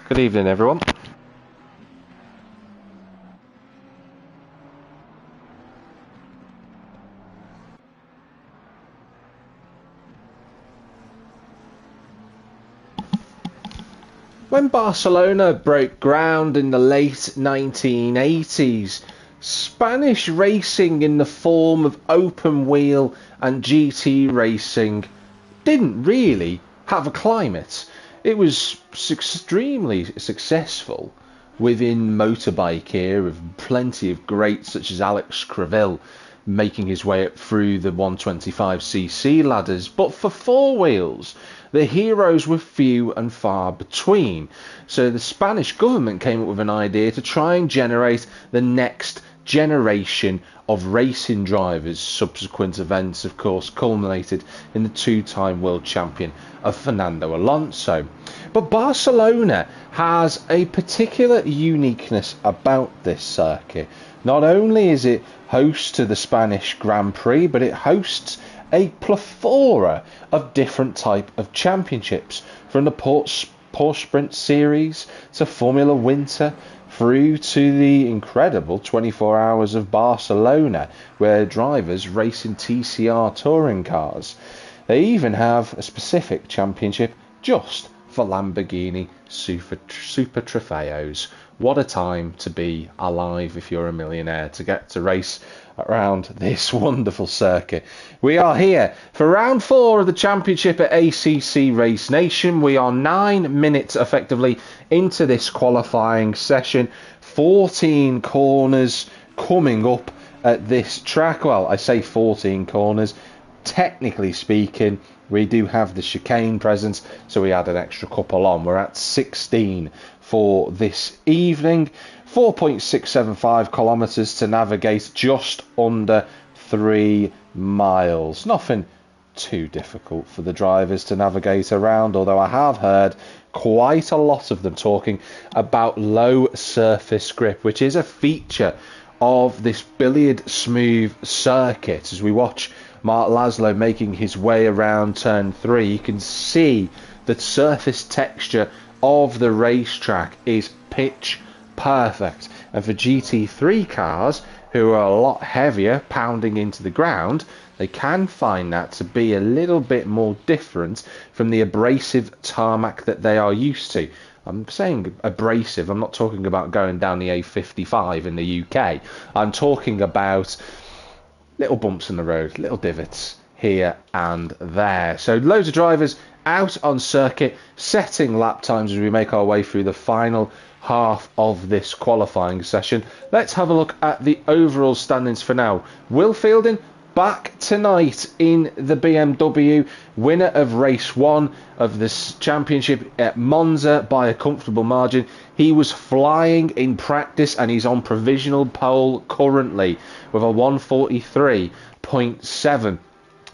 Good evening, everyone. When Barcelona broke ground in the late 1980s, Spanish racing in the form of open wheel and GT racing didn't really have a climate. It was extremely successful within motorbike here, with plenty of greats such as Alex Creville making his way up through the 125cc ladders. But for four wheels, the heroes were few and far between. So the Spanish government came up with an idea to try and generate the next generation of racing drivers. Subsequent events, of course, culminated in the two-time world champion of Fernando Alonso. But Barcelona has a particular uniqueness about this circuit. Not only is it host to the Spanish Grand Prix, but it hosts a plethora of different type of championships, from the Porsche Sprint Series to Formula Winter, through to the incredible 24 Hours of Barcelona, where drivers race in TCR touring cars. They even have a specific championship just for Lamborghini Super Trofeos. What a time to be alive if you're a millionaire, to get to race around this wonderful circuit. We are here for round 4 of the championship at ACC Race Nation. We are 9 minutes effectively into this qualifying session. 14 corners coming up at this track. Well, I say 14 corners. Technically speaking, we do have the chicane present, so we add an extra couple on. We're at 16 for this evening. 4.675 kilometres to navigate, just under 3 miles. Nothing too difficult for the drivers to navigate around, although I have heard quite a lot of them talking about low surface grip, which is a feature of this billiard smooth circuit. As we watch Mark Laszlo making his way around turn 3, you can see the surface texture of the racetrack is pitch perfect. And for GT3 cars, who are a lot heavier, pounding into the ground, they can find that to be a little bit more different from the abrasive tarmac that they are used to. I'm saying abrasive, I'm not talking about going down the A55 in the UK. I'm talking about little bumps in the road, little divots here and there. So loads of drivers out on circuit, setting lap times as we make our way through the final half of this qualifying session. Let's have a look at the overall standings for now. Will Fielding back tonight in the BMW, winner of race 1 of this championship at Monza by a comfortable margin. He was flying in practice and he's on provisional pole currently with a 1:43.7.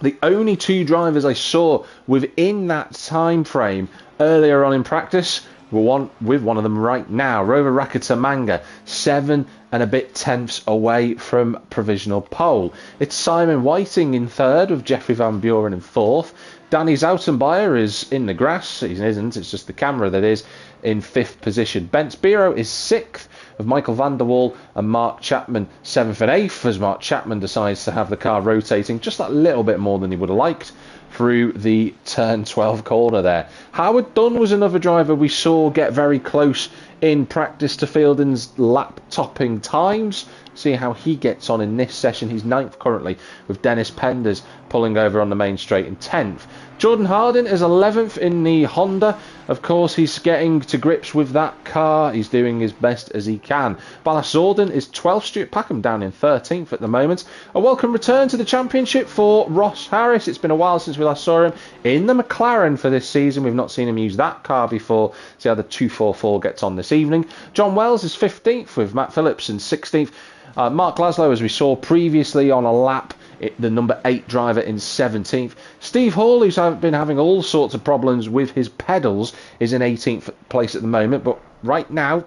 The only two drivers I saw within that time frame earlier on in practice were one of them right now. Rover Rakitamanga, 7 and a bit tenths away from provisional pole. It's Simon Whiting in 3rd, with Jeffrey Van Buren in 4th. Danny Zoutenbayer is in the grass. He isn't, it's just the camera that is, in 5th position. Bence Biro is 6th, with Michael van der Waal and Mark Chapman 7th and 8th, as Mark Chapman decides to have the car rotating just that little bit more than he would have liked through the turn 12 corner there. Howard Dunn was another driver we saw get very close in practice to Fielding's lap topping times. See how he gets on in this session. He's 9th currently, with Dennis Penders pulling over on the main straight in 10th. Jordan Harding is 11th in the Honda. Of course, he's getting to grips with that car. He's doing his best as he can. Balasourdon is 12th. Stuart Packham down in 13th at the moment. A welcome return to the championship for Ross Harris. It's been a while since we last saw him in the McLaren for this season. We've not seen him use that car before. See how the 244 gets on this evening. John Wells is 15th, with Matt Phillips in 16th. Mark Laszlo, as we saw previously on a lap, the number 8 driver in 17th. Steve Hall, who's been having all sorts of problems with his pedals, is in 18th place at the moment, but right now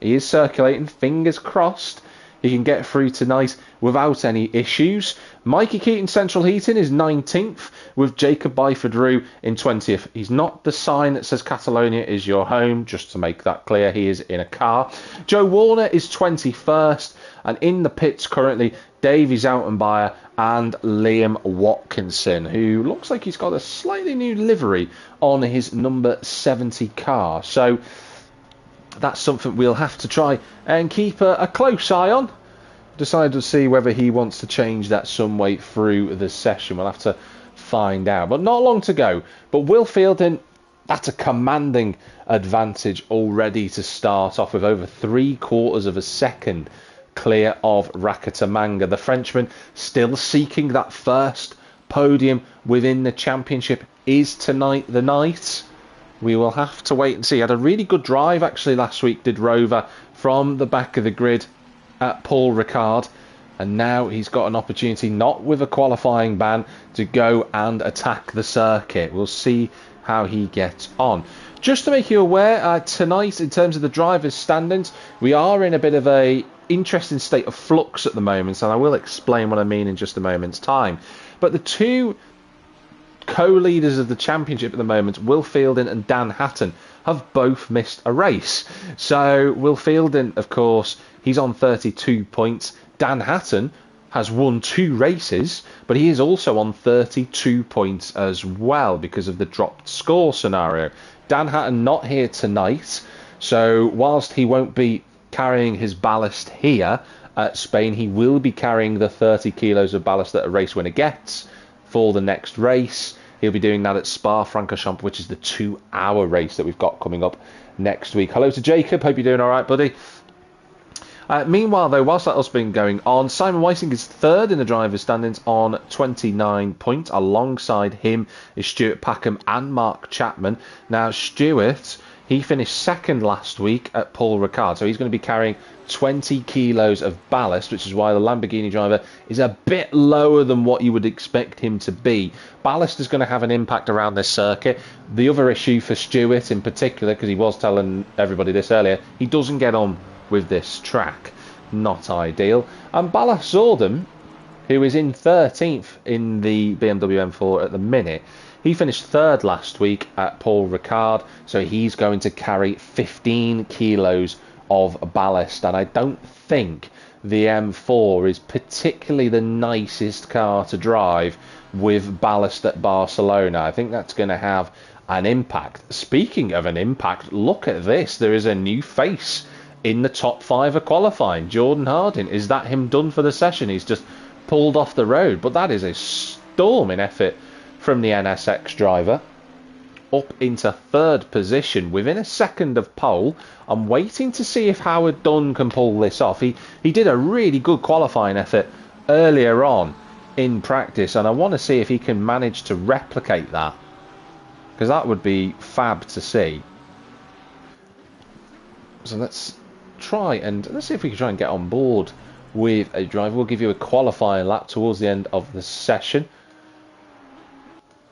he is circulating, fingers crossed. he can get through tonight without any issues. Mikey Keaton Central Heating is 19th, with Jacob Byford-Rue in 20th. He's not the sign that says Catalonia is your home, just to make that clear. He is in a car. Joe Warner is 21st, and in the pits currently, Davey Zoutenbayer and Liam Watkinson, who looks like he's got a slightly new livery on his number 70 car. So that's something we'll have to try and keep a close eye on. Decide to see whether he wants to change that some way through the session. We'll have to find out. But not long to go. But Will Fielding, that's a commanding advantage already to start off with, over 3/4 of a second clear of Rakatamanga. The Frenchman still seeking that first podium within the championship. Is tonight the night? We will have to wait and see. He had a really good drive actually last week, did Rover, from the back of the grid at Paul Ricard, and now he's got an opportunity, not with a qualifying ban, to go and attack the circuit. We'll see how he gets on. Just to make you aware, tonight in terms of the drivers' standings, we are in a bit of a interesting state of flux at the moment, and I will explain what I mean in just a moment's time. But the two co-leaders of the championship at the moment, Will Fielding and Dan Hatton, have both missed a race. So Will Fielding, of course, he's on 32 points. Dan Hatton has won 2 races, but he is also on 32 points as well because of the dropped score scenario. Dan Hatton not here tonight, so whilst he won't be carrying his ballast here at Spain, he will be carrying the 30 kilos of ballast that a race winner gets for the next race. He'll be doing that at Spa-Francorchamps, which is the 2-hour race that we've got coming up next week. Hello to Jacob. Hope you're doing all right, buddy. Meanwhile, though, whilst that has been going on, Simon Weising is third in the drivers' standings on 29 points. Alongside him is Stuart Packham and Mark Chapman. Now, Stuart, he finished second last week at Paul Ricard, so he's going to be carrying 20 kilos of ballast, which is why the Lamborghini driver is a bit lower than what you would expect him to be. Ballast is going to have an impact around this circuit. The other issue for Stuart in particular, because he was telling everybody this earlier, he doesn't get on with this track. Not ideal. And Bala Zordam, who is in 13th in the BMW M4 at the minute, he finished third last week at Paul Ricard, so he's going to carry 15 kilos of ballast, and I don't think the M4 is particularly the nicest car to drive with ballast at Barcelona. I think that's going to have an impact. Speaking of an impact, look at this. There is a new face in the top 5 of qualifying. Jordan Harding. Is that him done for the session? He's just pulled off the road, but that is a storming effort from the NSX driver. Up into third position within a second of pole. I'm waiting to see if Howard Dunn can pull this off. He did a really good qualifying effort earlier on in practice, and I want to see if he can manage to replicate that, because that would be fab to see. So let's see if we can try and get on board with a driver. We'll give you a qualifying lap towards the end of the session.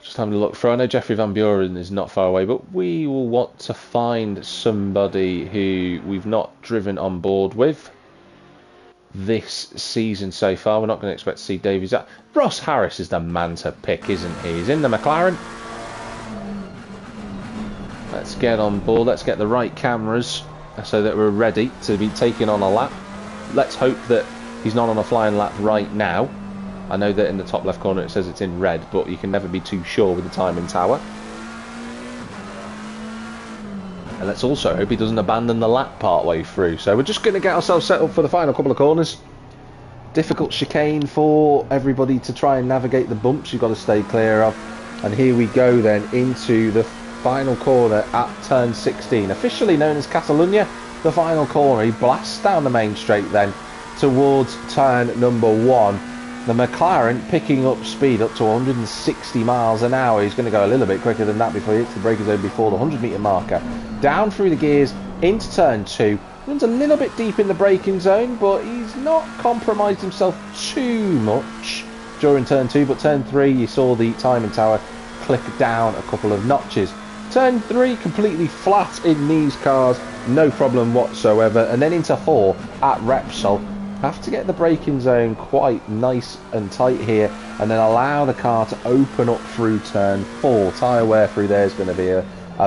Just having a look through. I know Jeffrey Van Buren is not far away, but we will want to find somebody who we've not driven on board with this season so far. We're not going to expect to see Davies. Ross Harris is the man to pick, isn't he? He's in the McLaren. Let's get on board. Let's get the right cameras so that we're ready to be taking on a lap. Let's hope that he's not on a flying lap right now. I know that in the top left corner it says it's in red, but you can never be too sure with the timing tower. And let's also hope he doesn't abandon the lap part way through. So we're just going to get ourselves set up for the final couple of corners. Difficult chicane for everybody to try and navigate the bumps you've got to stay clear of. And here we go then into the final corner at turn 16, officially known as Catalunya. The final corner, he blasts down the main straight then towards turn number 1. The McLaren picking up speed up to 160 miles an hour. He's going to go a little bit quicker than that before he hits the braking zone before the 100-metre marker. Down through the gears into turn 2. Runs a little bit deep in the braking zone, but he's not compromised himself too much during turn 2. But turn 3, you saw the timing tower click down a couple of notches. Turn 3, completely flat in these cars, no problem whatsoever. And then into 4 at Repsol. Have to get the braking zone quite nice and tight here, and then allow the car to open up through turn 4. Tyre wear through there is going to be a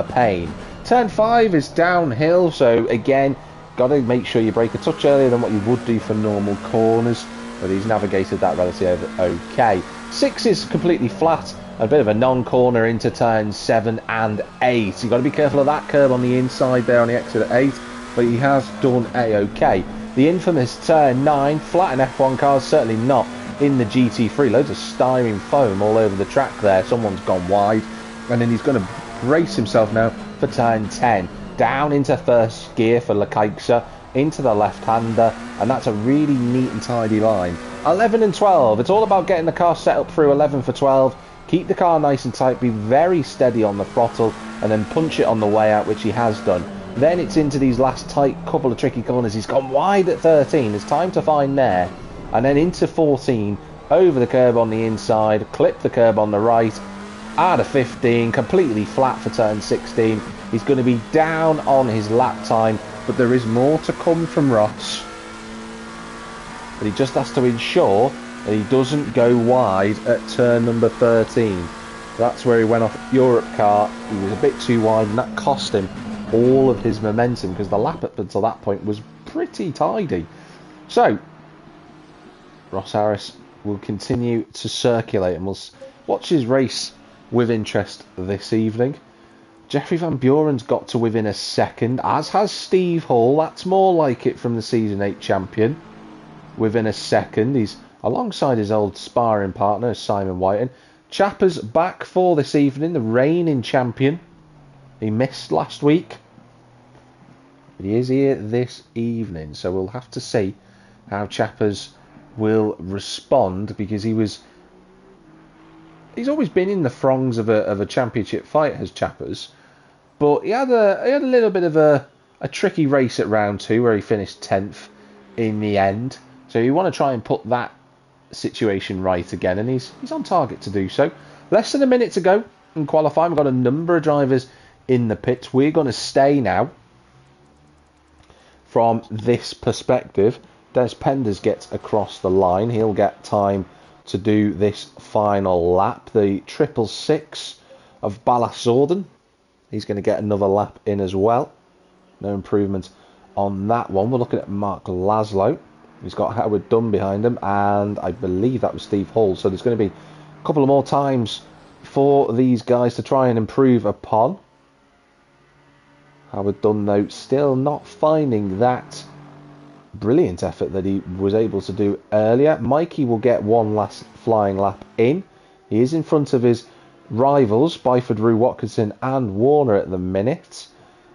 pain. Turn 5 is downhill, so again, got to make sure you brake a touch earlier than what you would do for normal corners, but he's navigated that relatively okay. 6 is completely flat, a bit of a non-corner into turns 7 and 8. You've got to be careful of that curb on the inside there on the exit at 8, but he has done a-okay. The infamous turn 9, flat in F1 cars, certainly not in the GT3. Loads of styrene foam all over the track there. Someone's gone wide, and then he's going to brace himself now for turn 10. Down into first gear for Lekaixa, into the left-hander, and that's a really neat and tidy line. 11 and 12, it's all about getting the car set up through 11 for 12. Keep the car nice and tight, be very steady on the throttle, and then punch it on the way out, which he has done. Then it's into these last tight couple of tricky corners. He's gone wide at 13. There's time to find there. And then into 14. Over the curb on the inside. Clip the curb on the right. Out of 15. Completely flat for turn 16. He's going to be down on his lap time. But there is more to come from Ross. But he just has to ensure that he doesn't go wide at turn number 13. That's where he went off Europe car. He was a bit too wide, and that cost him all of his momentum, because the lap up until that point was pretty tidy. So Ross Harris will continue to circulate, and we'll watch his race with interest this evening. Jeffrey Van Buren's got to within a second, as has Steve Hall. That's more like it from the Season 8 champion. Within a second, he's alongside his old sparring partner Simon Whiting. Chapper's back for this evening, the reigning champion. He missed last week, but he is here this evening, so we'll have to see how Chappers will respond, because he's always been in the throngs of a championship fight, has Chappers, but he had a little bit of a tricky race at round 2 where he finished 10th in the end, so you want to try and put that situation right again, and he's on target to do so. Less than a minute to go in qualifying. We've got a number of drivers in the pits. We're going to stay now from this perspective. Des Penders gets across the line. He'll get time to do this final lap. The 666 of Ballasorden, he's going to get another lap in as well. No improvement on that one. We're looking at Mark Laszlo. He's got Howard Dunn behind him, and I believe that was Steve Hall. So there's going to be a couple of more times for these guys to try and improve upon. Howard Dunn, though, still not finding that brilliant effort that he was able to do earlier. Mikey will get one last flying lap in. He is in front of his rivals, Byford, Rue, Watkinson and Warner at the minute.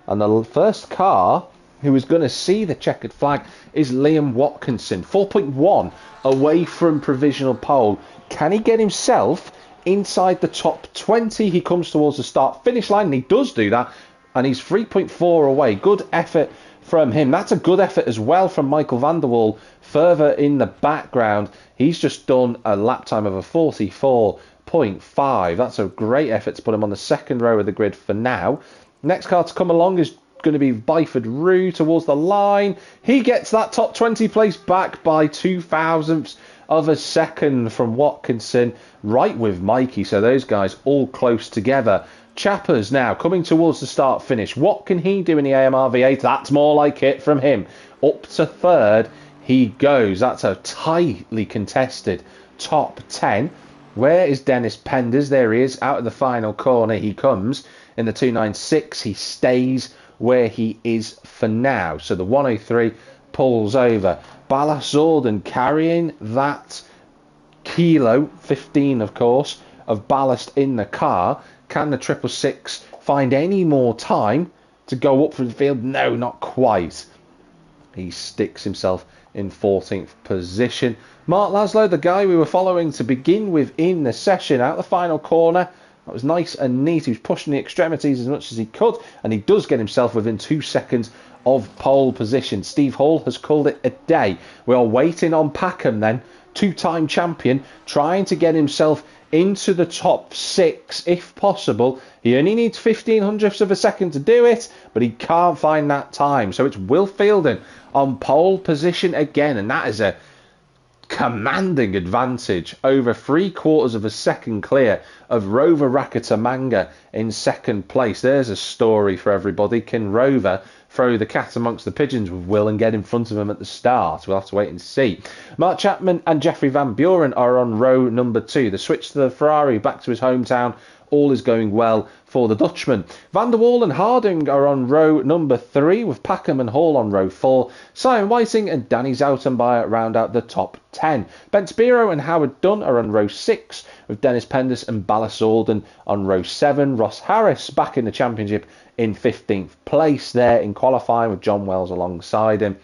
And the first car who is going to see the checkered flag is Liam Watkinson. 4.1 away from provisional pole. Can he get himself inside the top 20? He comes towards the start-finish line, and he does do that. And he's 3.4 away. Good effort from him. That's a good effort as well from Michael van der Waal further in the background. He's just done a lap time of a 44.5. That's a great effort to put him on the second row of the grid for now. Next car to come along is going to be Byford Rue towards the line. He gets that top 20 place back by 0.02 of a second from Watkinson, right with Mikey. So those guys all close together. Chappers now coming towards the start finish. What can he do in the AMR V8? That's more like it from him. Up to third he goes. That's a tightly contested top 10. Where is Dennis Penders? There he is. Out of the final corner he comes. In the 296 he stays where he is for now. So the 103 pulls over. Ballasorden carrying that kilo, 15 of course, of ballast in the car. Can the 666 find any more time to go up from the field? No, not quite. He sticks himself in 14th position. Mark Laszlo, the guy we were following to begin with in the session, out the final corner. That was nice and neat. He was pushing the extremities as much as he could, and he does get himself within 2 seconds of pole position. Steve Hall has called it a day. We are waiting on Packham then two-time champion, trying to get himself into the top 6 if possible. He only needs 1500ths of a second to do it, but he can't find that time. So it's Will Fielding on pole position again, and that is a commanding advantage, over 3/4 of a second clear of Rover Rakatamanga in second place. There's a story for everybody. Can Rover throw the cat amongst the pigeons with Will and get in front of him at the start? We'll have to wait and see. Mark Chapman and Jeffrey Van Buren are on row number 2. The switch to the Ferrari back to his hometown. All is going well for the Dutchman. Van der Waal and Harding are on row number 3, with Packham and Hall on row 4. Simon Whiting and Danny Zoutenbayer round out the top 10. Ben Spiro and Howard Dunn are on row 6, with Dennis Penders and Ballas Alden on row 7. Ross Harris back in the championship in 15th place there in qualifying, with John Wells alongside him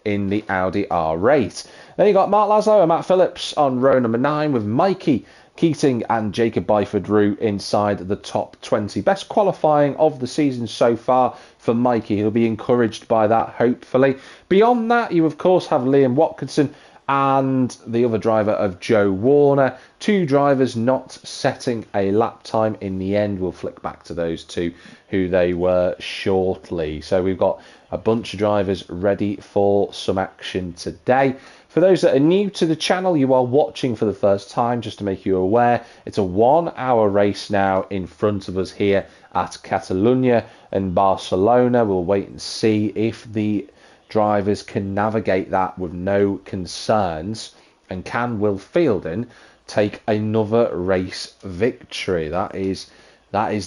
in the Audi R8. Then you got Mark Laszlo and Matt Phillips on row number 9, with Mikey Keating and Jacob Byford-Rue inside the top 20. Best qualifying of the season so far for Mikey. He'll be encouraged by that, hopefully. Beyond that, you of course have Liam Watkinson and the other driver of Joe Warner. 2 drivers not setting a lap time in the end. We'll flick back to those 2 who they were shortly. So we've got a bunch of drivers ready for some action today. For those that are new to the channel, you are watching for the first time, just to make you aware, it's a 1-hour race now in front of us here at Catalunya and Barcelona. We'll wait and see if the drivers can navigate that with no concerns, and can Will Fielding take another race victory? That is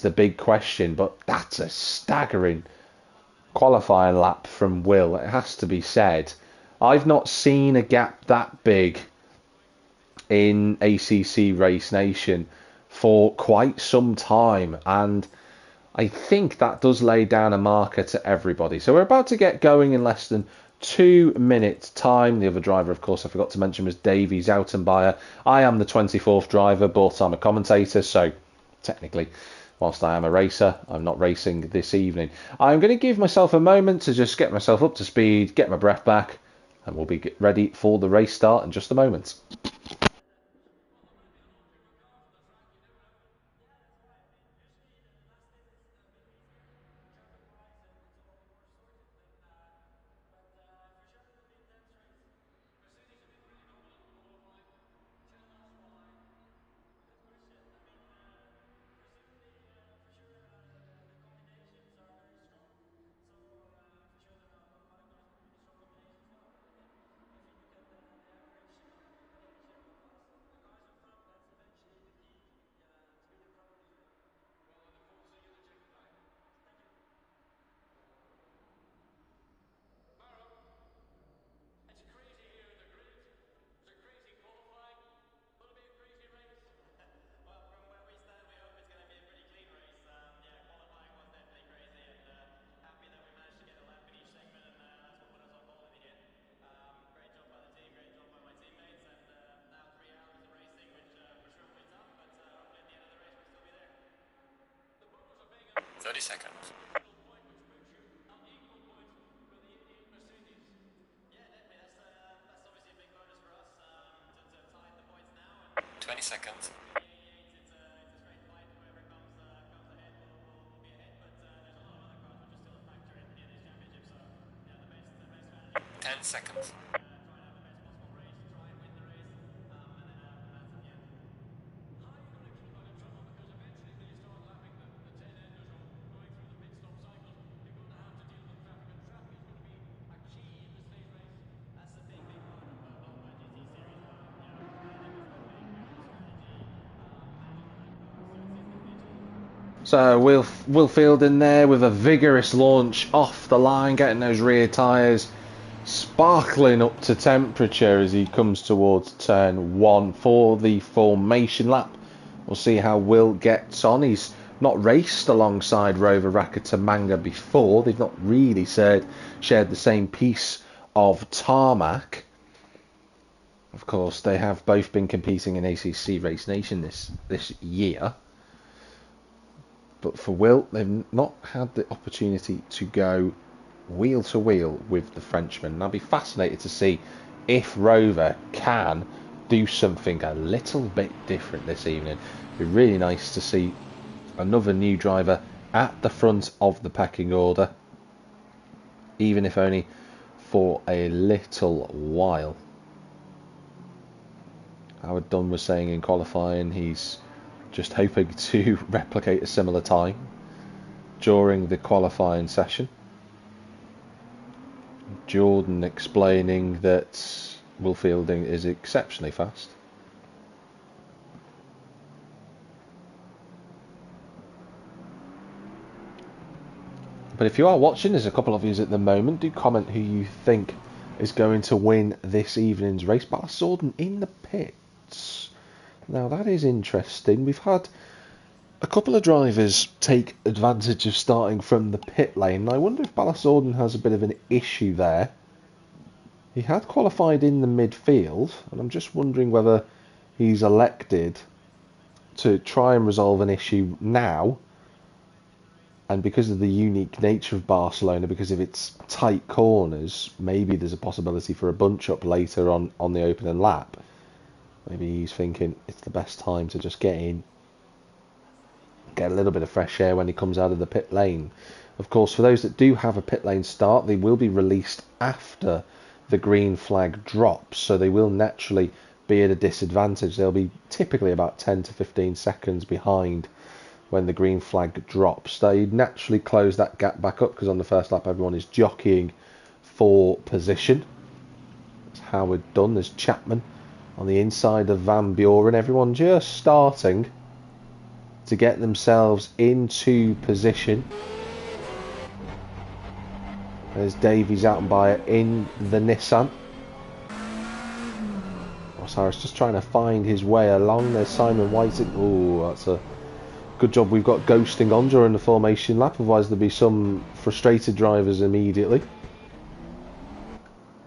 the big question, but that's a staggering qualifying lap from Will, it has to be said. I've not seen a gap that big in ACC Race Nation for quite some time, and I think that does lay down a marker to everybody. So we're about to get going in less than 2 minutes time. The other driver, of course, I forgot to mention, was Davy Zoutenbayer. I am the 24th driver, but I'm a commentator, so technically, whilst I am a racer, I'm not racing this evening. I'm going to give myself a moment to just get myself up to speed, get my breath back, and we'll be ready for the race start in just a moment. Seconds. 20 seconds. Seconds. 10. So Will Fielding there with a vigorous launch off the line, getting those rear tyres sparkling up to temperature as he comes towards turn 1 for the formation lap. We'll see how Will gets on. He's not raced alongside Rover Rakatamanga before. They've not really shared the same piece of tarmac. Of course, they have both been competing in ACC Race Nation this year. But for Will, they've not had the opportunity to go wheel to wheel with the Frenchman. And I'll be fascinated to see if Rover can do something a little bit different this evening. It'd be really nice to see another new driver at the front of the pecking order, even if only for a little while. Howard Dunn was saying in qualifying he's just hoping to replicate a similar time during the qualifying session. Jordan explaining that Will Fielding is exceptionally fast. But if you are watching, there's a couple of you at the moment, do comment who you think is going to win this evening's race. Barcelona in the pits. Now that is interesting. We've had a couple of drivers take advantage of starting from the pit lane. I wonder if Barcelona has a bit of an issue there. He had qualified in the midfield, and I'm just wondering whether he's elected to try and resolve an issue now. And because of the unique nature of Barcelona, because of its tight corners, maybe there's a possibility for a bunch up later on the opening lap. Maybe he's thinking it's the best time to just get in, get a little bit of fresh air when he comes out of the pit lane. Of course, for those that do have a pit lane start, they will be released after the green flag drops, so they will naturally be at a disadvantage. They'll be typically about 10 to 15 seconds behind when the green flag drops. They naturally close that gap back up because on the first lap everyone is jockeying for position. That's Howard Dunn. There's Chapman on the inside of Van Buren. Everyone just starting to get themselves into position. There's Davies out and by in the Nissan. Ross Harris just trying to find his way along. There's Simon Whiting. Oh, that's a good job we've got ghosting on during the formation lap, otherwise there'll be some frustrated drivers immediately.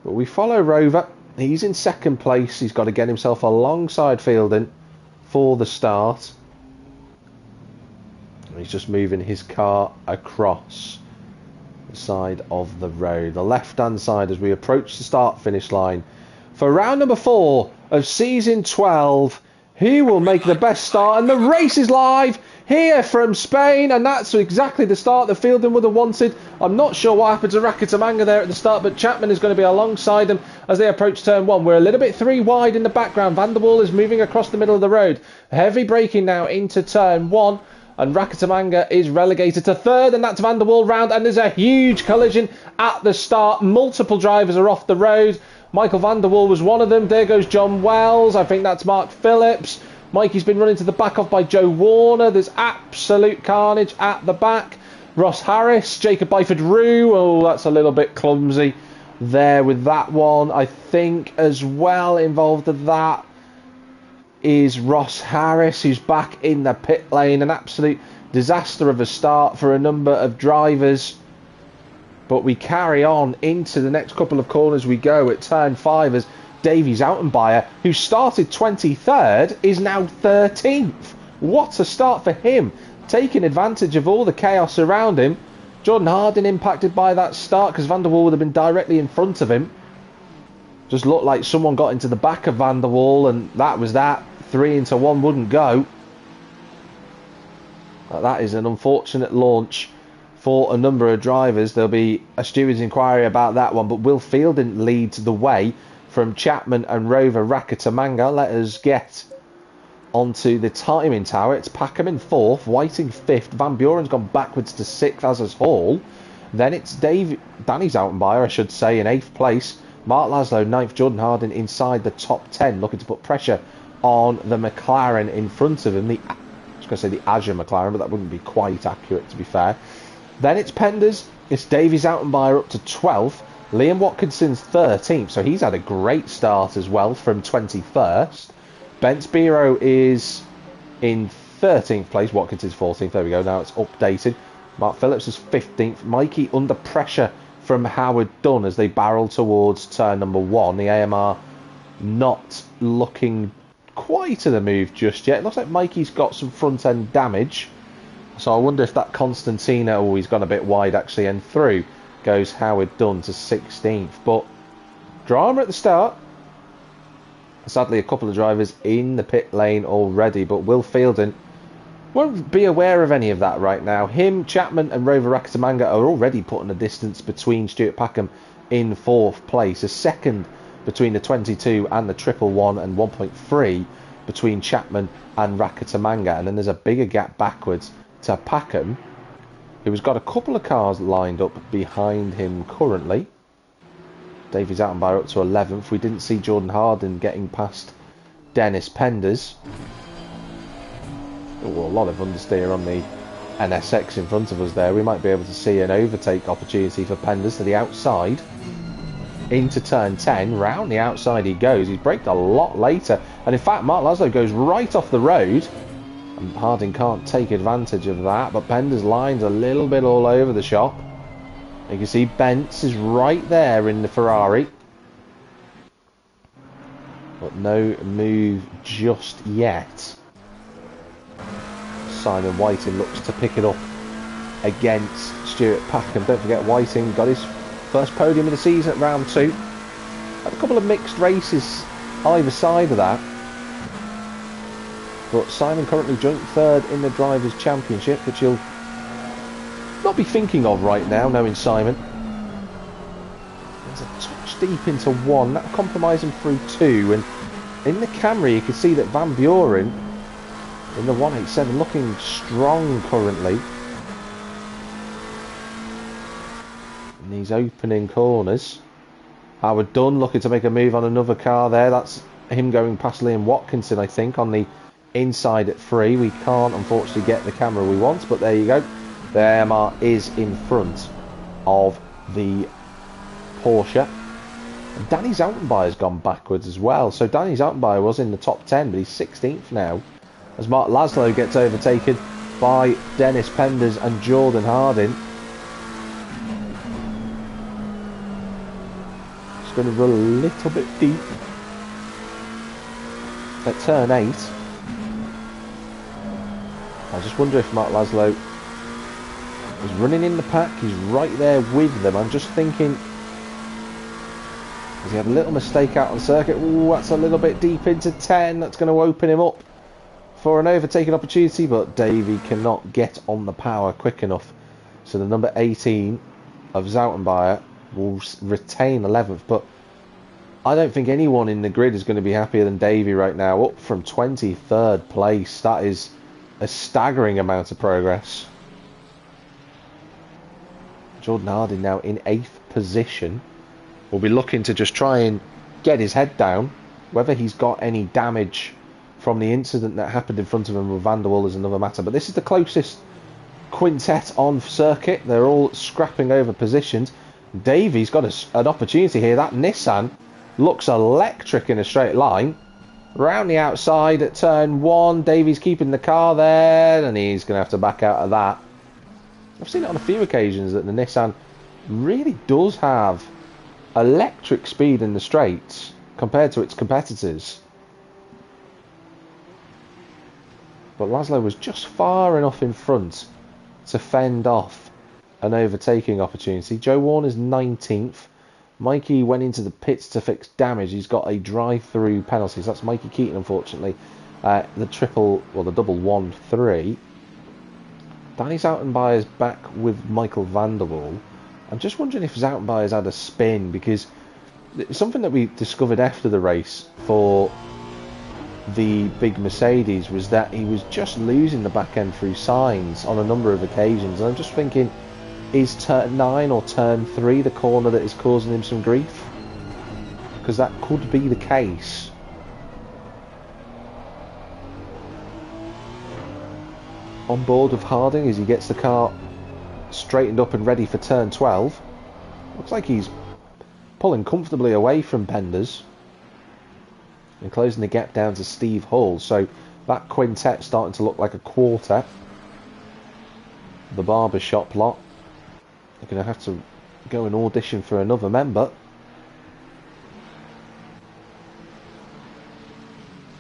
But we follow Rover. He's in second place. He's got to get himself alongside Fielding for the start. And he's just moving his car across the side of the road, the left hand side, as we approach the start finish line for round number 4 of season 12. Who will make the best start? And the race is live here from Spain, and that's exactly the start that Fielding would have wanted. I'm not sure what happened to Rakitamanga there at the start, but Chapman is going to be alongside them as they approach turn 1. We're a little bit 3 wide in the background. Van der Waal is moving across the middle of the road. Heavy braking now into turn 1, and Rakitamanga is relegated to 3rd, and that's Van der Waal round, and there's a huge collision at the start. Multiple drivers are off the road. Michael van der Waal was one of them. There goes John Wells. I think that's Mark Phillips. Mikey's been running to the back off by Joe Warner. There's absolute carnage at the back. Ross Harris, Jacob Byford-Rue. Oh, that's a little bit clumsy there with that one. I think as well involved in that is Ross Harris, who's back in the pit lane. An absolute disaster of a start for a number of drivers. But we carry on into the next couple of corners. We go at turn 5 as Davies Outenbayer, who started 23rd, is now 13th. What a start for him, taking advantage of all the chaos around him. Jordan Harding impacted by that start because Van der Waal would have been directly in front of him. Just looked like someone got into the back of Van der Waal, and that was that. 3 into 1 wouldn't go. That is an unfortunate launch for a number of drivers. There'll be a steward's inquiry about that one, but Will Fielding leads the way from Chapman and Rover Rakitamanga. Let us get onto the timing tower. It's Packham in 4th, Whiting 5th, Van Buren's gone backwards to 6th, as has Hall. Then it's Danny's Outenbayer, I should say, in 8th place. Mark Laszlo 9th, Jordan Harding inside the top 10, looking to put pressure on the McLaren in front of him. I was going to say the Azure McLaren, but that wouldn't be quite accurate, to be fair. Then it's Penders, it's Davies Outenbayer up to 12th, Liam Watkinson's 13th, so he's had a great start as well from 21st. Bence Biro is in 13th place, Watkinson's 14th, there we go, now it's updated. Mark Phillips is 15th, Mikey under pressure from Howard Dunn as they barrel towards turn number 1. The AMR not looking quite at the move just yet. It looks like Mikey's got some front end damage. So I wonder if that Constantino, oh, he's gone a bit wide actually, and through goes Howard Dunn to 16th. But drama at the start. Sadly, a couple of drivers in the pit lane already, but Will Fielden won't be aware of any of that right now. Him, Chapman and Rover Rakatamanga are already putting a distance between Stuart Packham in 4th place. A second between the 22 and the 111 and 1.3 between Chapman and Rakatamanga. And then there's a bigger gap backwards to Packham, who's got a couple of cars lined up behind him currently. Davey Zoutenbayer up to 11th. We didn't see Jordan Harding getting past Dennis Penders. Oh, a lot of understeer on the NSX in front of us there. We might be able to see an overtake opportunity for Penders to the outside. Into turn 10. Round the outside he goes. He's braked a lot later. And in fact, Mark Laszlo goes right off the road. And Harding can't take advantage of that. But Penders' line's a little bit all over the shop. You can see Bentz is right there in the Ferrari. But no move just yet. Simon Whiting looks to pick it up against Stuart Packham. Don't forget, Whiting got his first podium of the season at round 2. Had a couple of mixed races either side of that. But Simon currently joint 3rd in the Drivers' Championship, which he'll not be thinking of right now, knowing Simon. There's a touch deep into 1. That'll compromise him through 2. And in the Camry, you can see that Van Buren in the 187 looking strong currently. In these opening corners. Howard Dunn looking to make a move on another car there. That's him going past Liam Watkinson, I think, on the inside at 3. We can't unfortunately get the camera we want, but there you go. The AMR is in front of the Porsche. And Danny Zoutenbayer's gone backwards as well. So Danny Zoutenbayer was in the top 10, but he's 16th now. As Mark Laszlo gets overtaken by Dennis Penders and Jordan Harding. It's going to run a little bit deep at turn 8. I just wonder if Mark Laszlo is running in the pack. He's right there with them. I'm just thinking, has he had a little mistake out on circuit? Ooh, that's a little bit deep into 10. That's going to open him up for an overtaking opportunity, but Davey cannot get on the power quick enough. So the number 18 of Zoutenbayer will retain 11th, but I don't think anyone in the grid is going to be happier than Davey right now, up from 23rd place. That is a staggering amount of progress. Jordan Harding now in 8th position. Will be looking to just try and get his head down. Whether he's got any damage from the incident that happened in front of him with Van der Waal is another matter. But this is the closest quintet on circuit. They're all scrapping over positions. Davey's got an opportunity here. That Nissan looks electric in a straight line. Round the outside at turn 1. Davey's keeping the car there, and he's going to have to back out of that. I've seen it on a few occasions that the Nissan really does have electric speed in the straights compared to its competitors. But Laszlo was just far enough in front to fend off an overtaking opportunity. Joe Warner's 19th. Mikey went into the pits to fix damage. He's got a drive-through penalty. So that's Mikey Keaton, unfortunately. The double 1-3. Danny Zoutenbayer's back with Michael van der Waal. I'm just wondering if Zoutenbayer's had a spin, because something that we discovered after the race for the big Mercedes was that he was just losing the back end through signs on a number of occasions. And I'm just thinking, is turn 9 or turn 3 the corner that is causing him some grief? Because that could be the case. On board with Harding as he gets the car straightened up and ready for turn 12. Looks like he's pulling comfortably away from Penders and closing the gap down to Steve Hull. So that quintet starting to look like a quartet. The barbershop lot are going to have to go and audition for another member.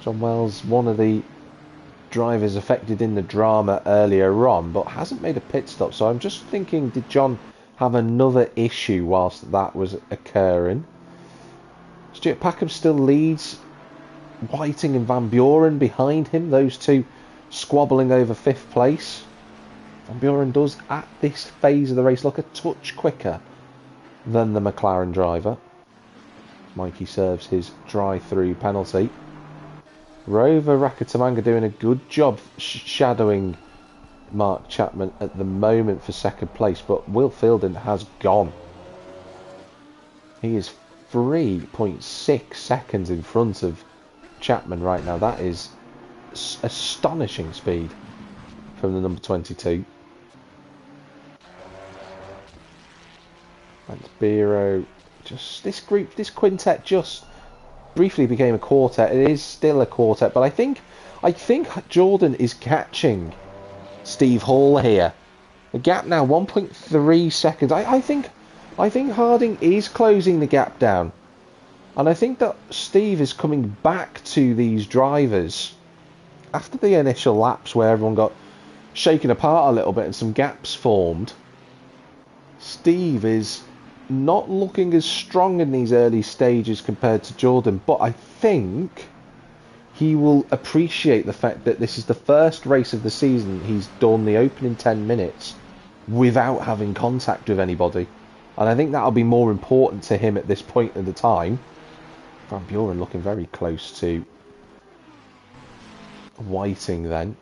John Wells, one of the drivers affected in the drama earlier on, but hasn't made a pit stop. So I'm just thinking, did John have another issue whilst that was occurring? Stuart Packham still leads Whiting and Van Buren behind him, those two squabbling over 5th place. Van Buren does, at this phase of the race, look a touch quicker than the McLaren driver. Mikey serves his drive-through penalty. Rover Rakatamanga doing a good job shadowing Mark Chapman at the moment for 2nd place, but Will Fielding has gone. He is 3.6 seconds in front of Chapman right now. That is astonishing speed from the number 22. That's Biro. Just this group, this quintet just briefly became a quartet. It is still a quartet, but I think Jordan is catching Steve Hall here. The gap now 1.3 seconds. I think Harding is closing the gap down. And I think that Steve is coming back to these drivers after the initial laps where everyone got shaken apart a little bit and some gaps formed. Steve is not looking as strong in these early stages compared to Jordan, but I think he will appreciate the fact that this is the first race of the season he's done the opening 10 minutes without having contact with anybody. And I think that'll be more important to him at this point in the time. Van Buren looking very close to Whiting then.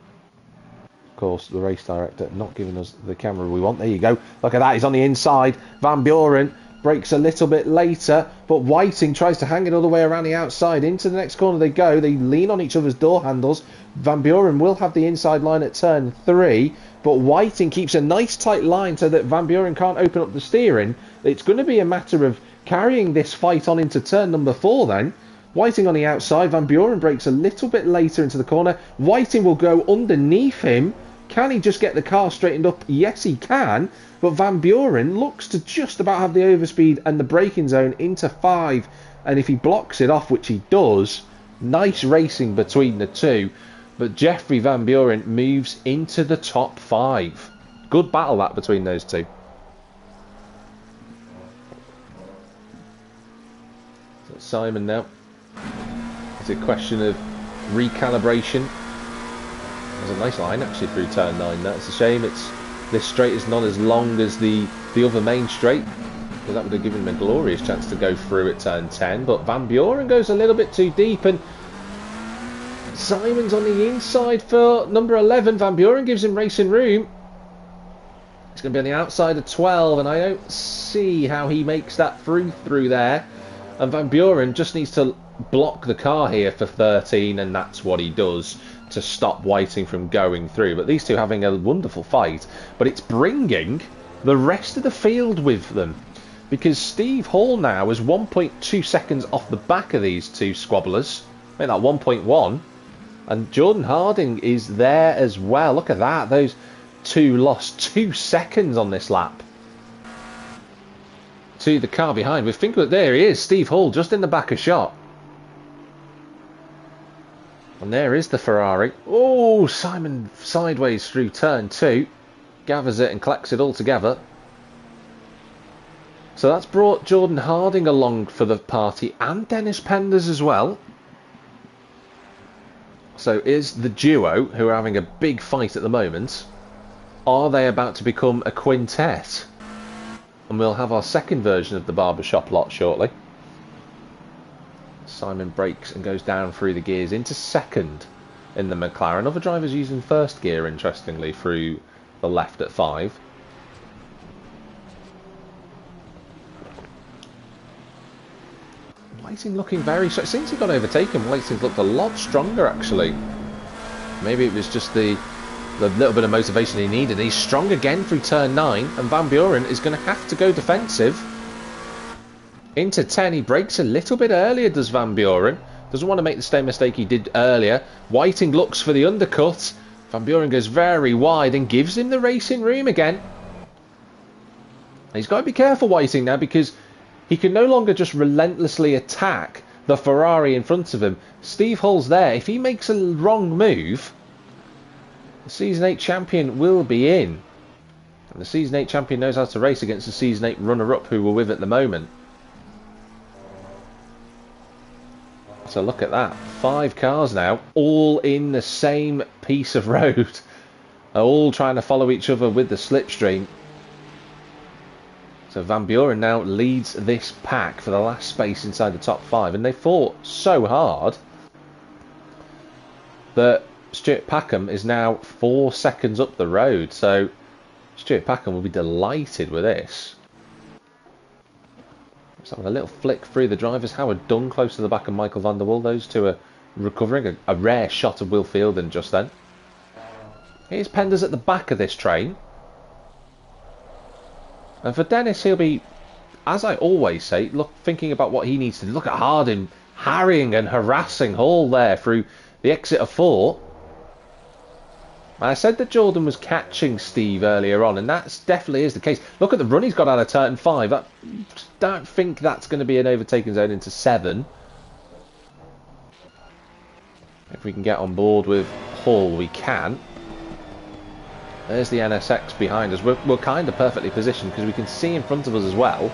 Of course, the race director not giving us the camera we want. There you go. Look at that. He's on the inside. Van Buren brakes a little bit later, but Whiting tries to hang it all the way around the outside. Into the next corner they go. They lean on each other's door handles. Van Buren will have the inside line at turn 3, but Whiting keeps a nice tight line so that Van Buren can't open up the steering. It's going to be a matter of carrying this fight on into turn number 4 then. Whiting on the outside. Van Buren brakes a little bit later into the corner. Whiting will go underneath him. Can he just get the car straightened up? Yes, he can. But Van Buren looks to just about have the overspeed and the braking zone into 5. And if he blocks it off, which he does, nice racing between the two. But Jeffrey Van Buren moves into the top 5. Good battle that between those two. So Simon now. It's a question of recalibration. There's a nice line actually through turn 9. That's a shame. This straight is not as long as the other main straight, because that would have given him a glorious chance to go through at turn 10. But Van Buren goes a little bit too deep, and Simon's on the inside for number 11. Van Buren gives him racing room. It's going to be on the outside of 12, and I don't see how he makes that through there. And Van Buren just needs to block the car here for 13, and that's what he does to stop Whiting from going through. But these two having a wonderful fight, but it's bringing the rest of the field with them, because Steve Hall now is 1.2 seconds off the back of these two squabblers. I mean, that 1.1, and Jordan Harding is there as well. Look at that, those two lost 2 seconds on this lap to the car behind. We think that there he is, Steve Hall just in the back of shot. And there is the Ferrari. Oh, Simon sideways through turn 2. Gathers it and collects it all together. So that's brought Jordan Harding along for the party, and Dennis Penders as well. So is the duo, who are having a big fight at the moment, are they about to become a quintet? And we'll have our second version of the barbershop lot shortly. Simon brakes and goes down through the gears into second in the McLaren. Other drivers using first gear, interestingly, through the left at 5. Whiting looking very... Since he got overtaken, Whiting's looked a lot stronger, actually. Maybe it was just the little bit of motivation he needed. He's strong again through turn 9, and Van Buren is going to have to go defensive. Into 10, he brakes a little bit earlier, does Van Buren. Doesn't want to make the same mistake he did earlier. Whiting looks for the undercut. Van Buren goes very wide and gives him the racing room again. He's got to be careful, Whiting, now, because he can no longer just relentlessly attack the Ferrari in front of him. Steve Hull's there. If he makes a wrong move, the Season 8 champion will be in. And the Season 8 champion knows how to race against the Season 8 runner-up who we're with at the moment. So look at that. 5 cars now, all in the same piece of road. Are all trying to follow each other with the slipstream. So Van Buren now leads this pack for the last space inside the top 5. And they fought so hard that Stuart Packham is now 4 seconds up the road. So Stuart Packham will be delighted with this. Just having a little flick through the drivers. Howard Dunn close to the back of Michael van der Waal. Those two are recovering. A rare shot of Will Fielden just then. Here's Penders at the back of this train. And for Dennis, he'll be, as I always say, thinking about what he needs to do. Look at Harding harrying and harassing Hall there through the exit of 4. I said that Jordan was catching Steve earlier on, and that definitely is the case. Look at the run he's got out of turn 5. I don't think that's going to be an overtaking zone into 7. If we can get on board with Hall, we can. There's the NSX behind us. We're kind of perfectly positioned because we can see in front of us as well.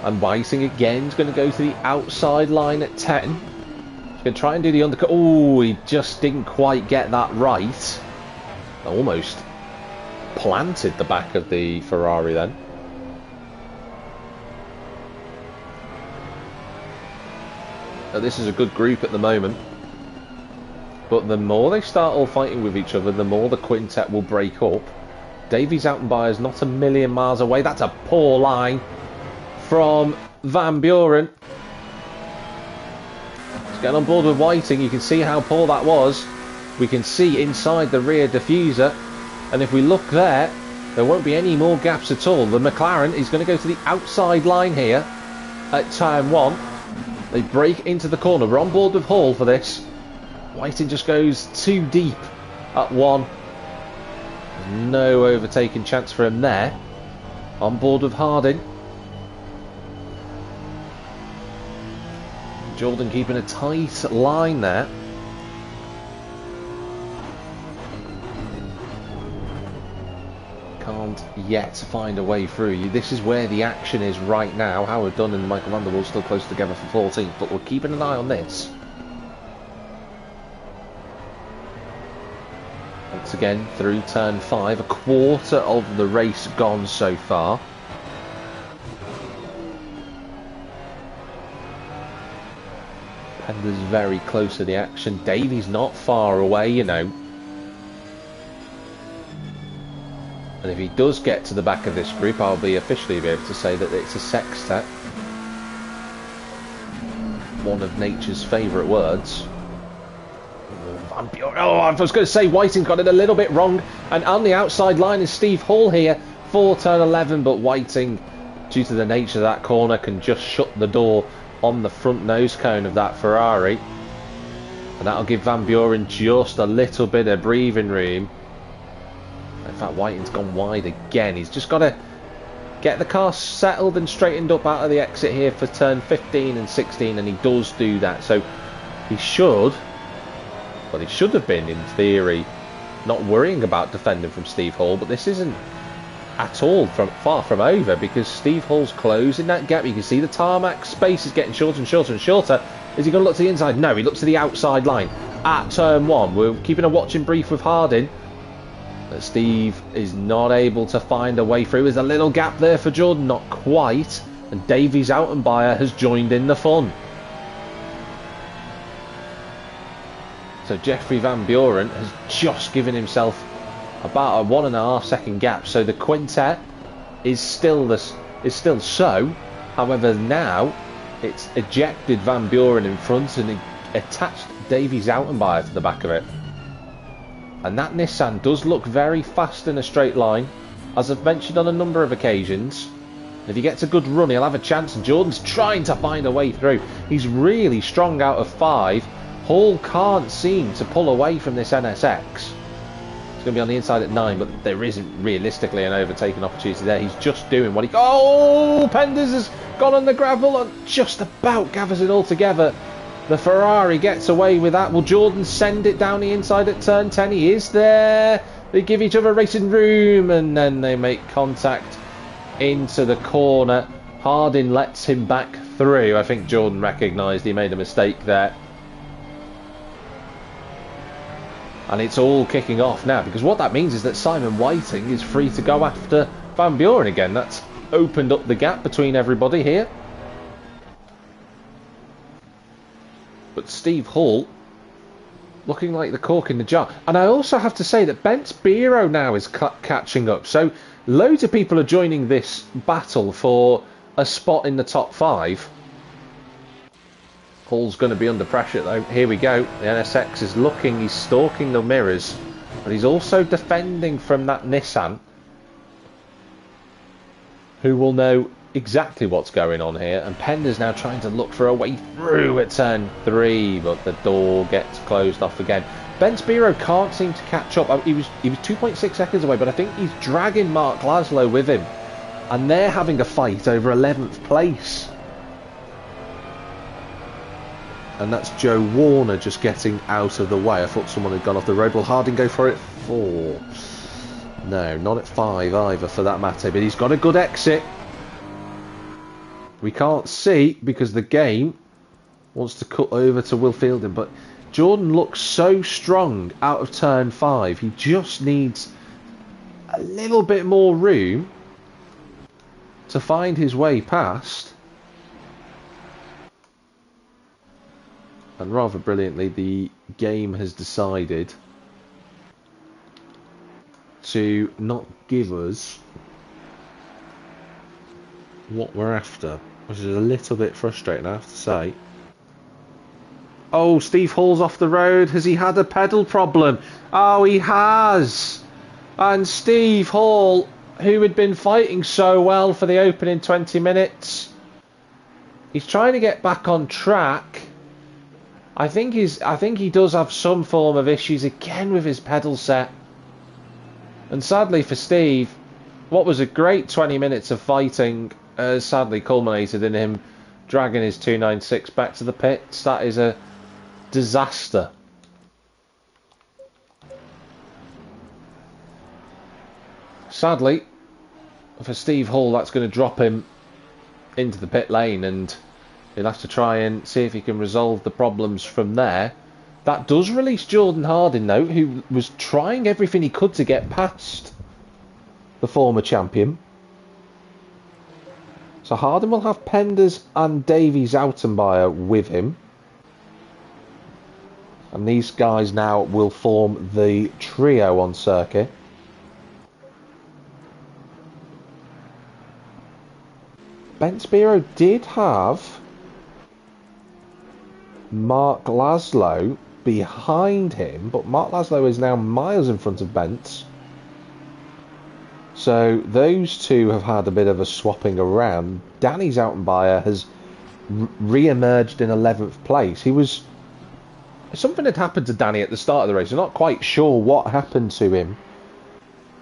And Whiting again is going to go to the outside line at 10. He's going to try and do the undercut. Oh, he just didn't quite get that right. Almost planted the back of the Ferrari then. Now, this is a good group at the moment. But the more they start all fighting with each other, the more the quintet will break up. Davies out and by is not a million miles away. That's a poor line from Van Buren. He's getting on board with Whiting. You can see how poor that was. We can see inside the rear diffuser. And if we look there, there won't be any more gaps at all. The McLaren is going to go to the outside line here at turn 1. They break into the corner. We're on board with Hall for this. Whiting just goes too deep at 1. There's no overtaking chance for him there. On board with Harding. Jordan keeping a tight line there. Can't yet find a way through. This is where the action is right now. Howard Dunn and Michael van der Waal still close together for 14th, but we're keeping an eye on this. Once again, through turn 5, a quarter of the race gone so far. Pender's very close to the action. Davies not far away, you know. And if he does get to the back of this group, I'll be officially able to say that it's a sextet. One of nature's favourite words. Oh, I was going to say Whiting's got it a little bit wrong. And on the outside line is Steve Hall here for turn 11. But Whiting, due to the nature of that corner, can just shut the door on the front nose cone of that Ferrari. And that'll give Van Buren just a little bit of breathing room. In fact, Whiting's gone wide again. He's just got to get the car settled and straightened up out of the exit here for turn 15 and 16. And he does do that. So he should... Well, he should have been, in theory, not worrying about defending from Steve Hall, but this isn't at all far from over because Steve Hall's closing that gap. You can see the tarmac space is getting shorter and shorter and shorter. Is he going to look to the inside? No, he looks to the outside line at turn 1. We're keeping a watching brief with Harding. But Steve is not able to find a way through. There's a little gap there for Jordan, not quite. And Davies Outenbayer has joined in the fun. So Jeffrey Van Buren has just given himself about a 1.5 second gap. So the quintet is still so. However, now it's ejected Van Buren in front and attached Davies Outenbayer to the back of it. And that Nissan does look very fast in a straight line, as I've mentioned on a number of occasions. If he gets a good run, he'll have a chance. And Jordan's trying to find a way through. He's really strong out of 5. Hall can't seem to pull away from this NSX. It's going to be on the inside at 9, but there isn't realistically an overtaking opportunity there. He's just doing what he... Oh! Penders has gone on the gravel and just about gathers it all together. The Ferrari gets away with that. Will Jordan send it down the inside at turn 10? He is there. They give each other racing room and then they make contact into the corner. Harding lets him back through. I think Jordan recognised he made a mistake there. And it's all kicking off now, because what that means is that Simon Whiting is free to go after Van Buren again. That's opened up the gap between everybody here. But Steve Hall looking like the cork in the jar. And I also have to say that Bent Biro now is catching up. So loads of people are joining this battle for a spot in the top 5. Hall's going to be under pressure though. Here we go. The NSX is looking, he's stalking the mirrors. But he's also defending from that Nissan, who will know exactly what's going on here. And Pender's now trying to look for a way through at turn 3, but the door gets closed off again. Ben Spiro can't seem to catch up. He was 2.6 seconds away, but I think he's dragging Mark Laszlo with him, and they're having a fight over 11th place. And that's Joe Warner just getting out of the way. I thought someone had gone off the road. Will Harding go for it? 4. No, not at 5 either for that matter, but he's got a good exit. We can't see because the game wants to cut over to Will Fielding, but Jordan looks so strong out of turn 5. He just needs a little bit more room to find his way past. And rather brilliantly, the game has decided to not give us what we're after, which is a little bit frustrating, I have to say. Oh, Steve Hall's off the road. Has he had a pedal problem? Oh, he has. And Steve Hall, who had been fighting so well for the opening 20 minutes, he's trying to get back on track. I think he does have some form of issues again with his pedal set. And sadly for Steve, what was a great 20 minutes of fighting has sadly culminated in him dragging his 296 back to the pits. That is a disaster. Sadly for Steve Hall, that's going to drop him into the pit lane, and he'll have to try and see if he can resolve the problems from there. That does release Jordan Harding though, who was trying everything he could to get past the former champion. So Harding will have Penders and Davies Autenbayer with him. And these guys now will form the trio on circuit. Ben Spiro did have Mark Laszlo behind him, but Mark Laszlo is now miles in front of Bent. So those two have had a bit of a swapping around. Danny Zautenbayer has re-emerged in 11th place. Something had happened to Danny at the start of the race. I'm not quite sure what happened to him,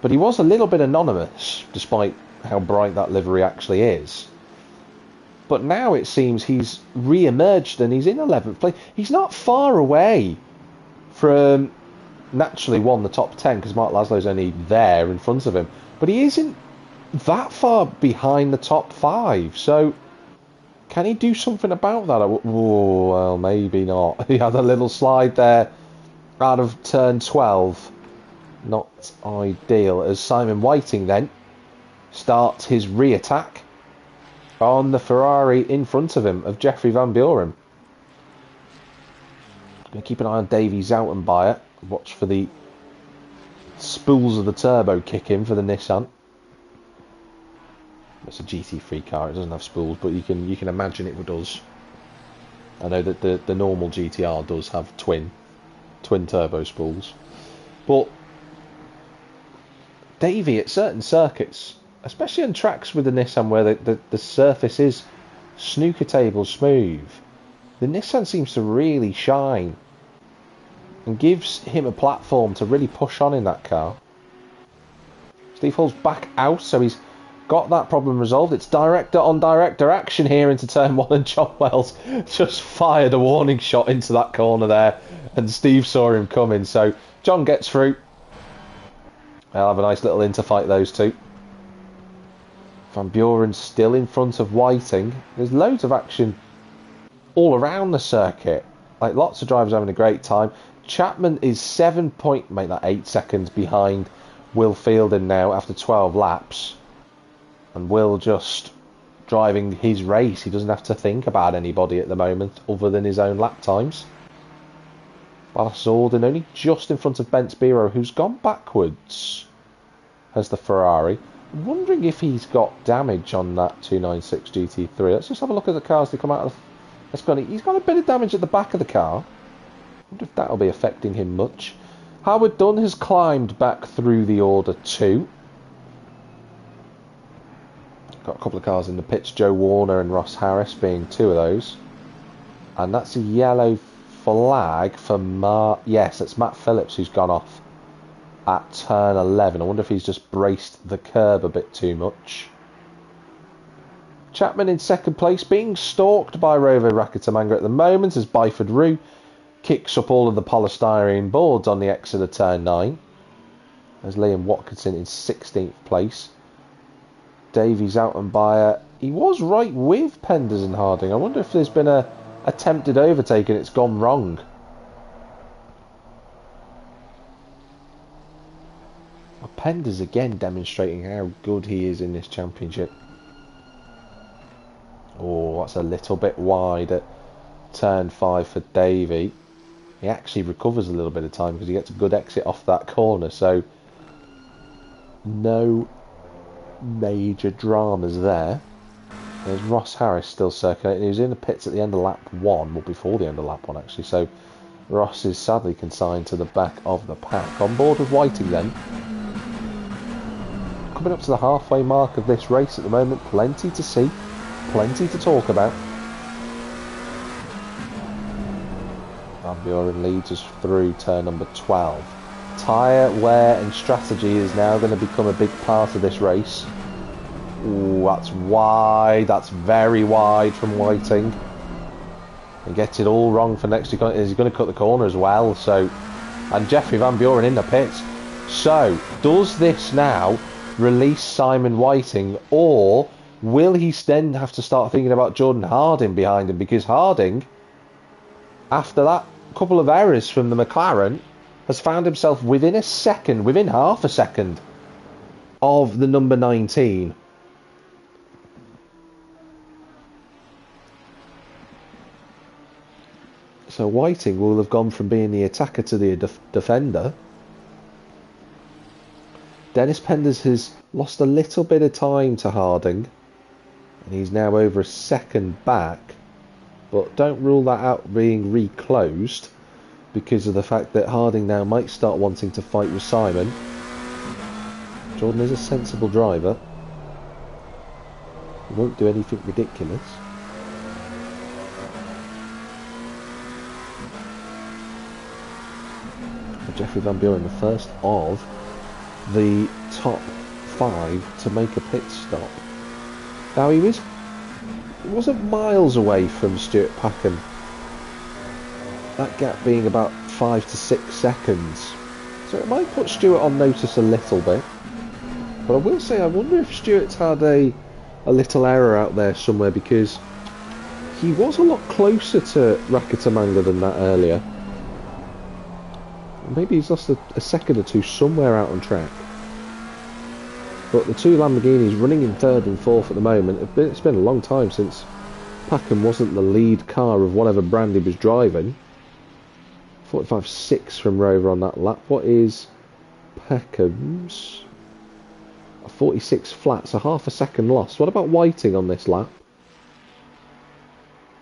but he was a little bit anonymous, despite how bright that livery actually is. But now it seems he's re-emerged and he's in 11th place. He's not far away from naturally won the top 10, because Mark Laszlo's only there in front of him. But he isn't that far behind the top 5. So can he do something about that? Oh, well, maybe not. He had a little slide there out of turn 12. Not ideal, as Simon Whiting then starts his re-attack on the Ferrari in front of him of Jeffrey Van Buren. Going to keep an eye on Davey Zautenbayer. Watch for the spools of the turbo kick in for the Nissan. It's a GT3 car, it doesn't have spools, but you can imagine it does. I know that the normal GTR does have twin turbo spools. But Davey, at certain circuits, especially on tracks with the Nissan where the surface is snooker table smooth, the Nissan seems to really shine and gives him a platform to really push on in that car. Steve Hall's back out, so he's got that problem resolved. It's director on director action here into turn 1, and John Wells just fired a warning shot into that corner there, and Steve saw him coming, so John gets through. They'll have a nice little interfight, those two. Van Buren still in front of Whiting. There's loads of action all around the circuit. Like, lots of drivers having a great time. Chapman is 8 seconds behind Will Fielden now after 12 laps. And Will just driving his race. He doesn't have to think about anybody at the moment other than his own lap times. Barcelona only just in front of Bence Biro, who's gone backwards as the Ferrari. I'm wondering if he's got damage on that 296 GT3. Let's just have a look at the cars that come out of the... He's got a bit of damage at the back of the car. I wonder if that'll be affecting him much. Howard Dunn has climbed back through the order too. Got a couple of cars in the pits, Joe Warner and Ross Harris being two of those. And that's a yellow flag for yes, it's Matt Phillips who's gone off at turn 11. I wonder if he's just braced the curb a bit too much. Chapman in second place, being stalked by Rovo Rakitamanga at the moment as Byford Rue kicks up all of the polystyrene boards on the exit of turn 9. There's Liam Watkinson in 16th place. Davies out and by he was right with Penders and Harding. I wonder if there's been a attempted overtake and it's gone wrong. Well, Penders again demonstrating how good he is in this championship. Oh, that's a little bit wide at turn 5 for Davey. He actually recovers a little bit of time because he gets a good exit off that corner, so no major dramas there. There's Ross Harris still circulating. He was in the pits at the end of lap 1, well, before the end of lap 1 actually, so Ross is sadly consigned to the back of the pack. On board with Whiting then. Coming up to the halfway mark of this race at the moment, plenty to see, plenty to talk about. Van Buren leads us through turn number 12. Tyre wear and strategy is now going to become a big part of this race. Ooh, that's wide. That's very wide from Whiting. And gets it all wrong for next. He's going to cut the corner as well. So, and Jeffrey Van Buren in the pits. So, does this now release Simon Whiting, or will he then have to start thinking about Jordan Harding behind him? Because Harding, after that couple of errors from the McLaren, has found himself within half a second of the number 19. So Whiting will have gone from being the attacker to the defender. Dennis Penders has lost a little bit of time to Harding, and he's now over a second back, but don't rule that out being reclosed because of the fact that Harding now might start wanting to fight with Simon. Jordan is a sensible driver. He won't do anything ridiculous. Jeffrey Van Buren, the first of the top 5 to make a pit stop. Now he wasn't miles away from Stuart Packham. That gap being about 5 to 6 seconds. So it might put Stuart on notice a little bit. But I will say, I wonder if Stuart's had a little error out there somewhere, because he was a lot closer to Rakitamanga than that earlier. Maybe he's lost a second or two somewhere out on track. But the two Lamborghinis running in 3rd and 4th at the moment. It's been a long time since Packham wasn't the lead car of whatever brand he was driving. 45.6 from Rover on that lap. What is Packham's? 46 flat, so half a second lost. What about Whiting on this lap?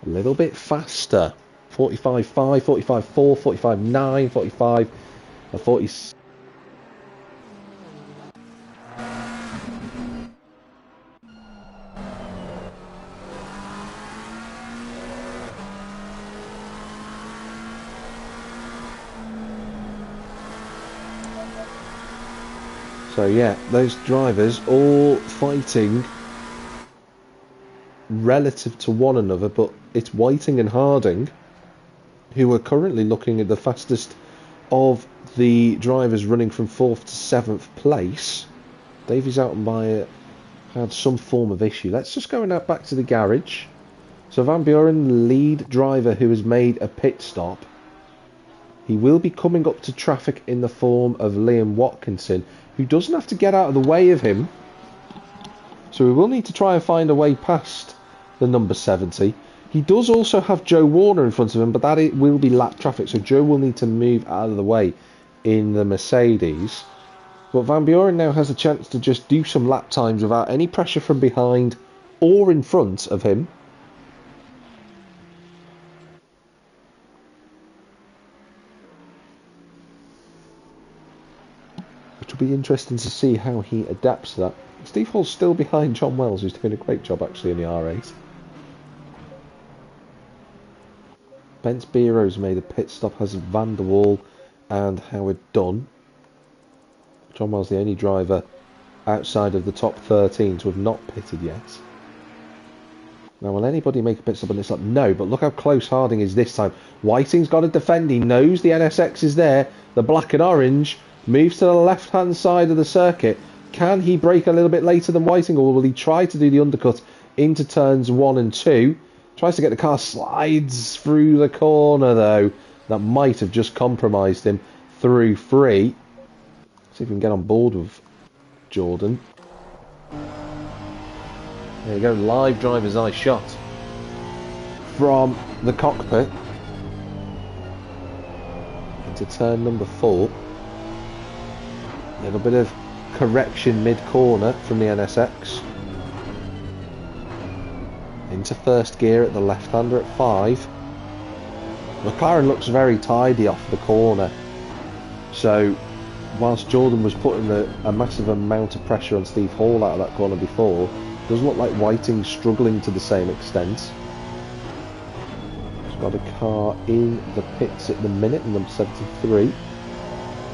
A little bit faster. 45.5, 45.4, 45.9, 45, 40. So yeah, those drivers all fighting relative to one another, but it's Whiting and Harding who are currently looking at the fastest of the drivers running from 4th to 7th place. Davies out by had some form of issue. Let's just go now back to the garage. So Van Buren, the lead driver who has made a pit stop. He will be coming up to traffic in the form of Liam Watkinson, who doesn't have to get out of the way of him. So we will need to try and find a way past the number 70. He does also have Joe Warner in front of him, but that will be lap traffic, so Joe will need to move out of the way in the Mercedes. But Van Buren now has a chance to just do some lap times without any pressure from behind or in front of him. Which will be interesting to see how he adapts to that. Steve Hall's still behind John Wells, who's doing a great job actually in the R8. Bence Bero's made a pit stop, has Van der Waal and Howard Dunn. John Wells the only driver outside of the top 13 to have not pitted yet. Now, will anybody make a pit stop on this lap? No, but look how close Harding is this time. Whiting's got to defend. He knows the NSX is there. The black and orange moves to the left-hand side of the circuit. Can he brake a little bit later than Whiting, or will he try to do the undercut into turns 1 and 2? Tries to get the car, slides through the corner though. That might have just compromised him through 3. See if we can get on board with Jordan. There you go, live driver's eye shot from the cockpit into turn number 4. A little bit of correction mid-corner from the NSX. Into first gear at the left-hander at 5. McLaren looks very tidy off the corner. So, whilst Jordan was putting a massive amount of pressure on Steve Hall out of that corner before, it doesn't look like Whiting's struggling to the same extent. He's got a car in the pits at the minute, number 73.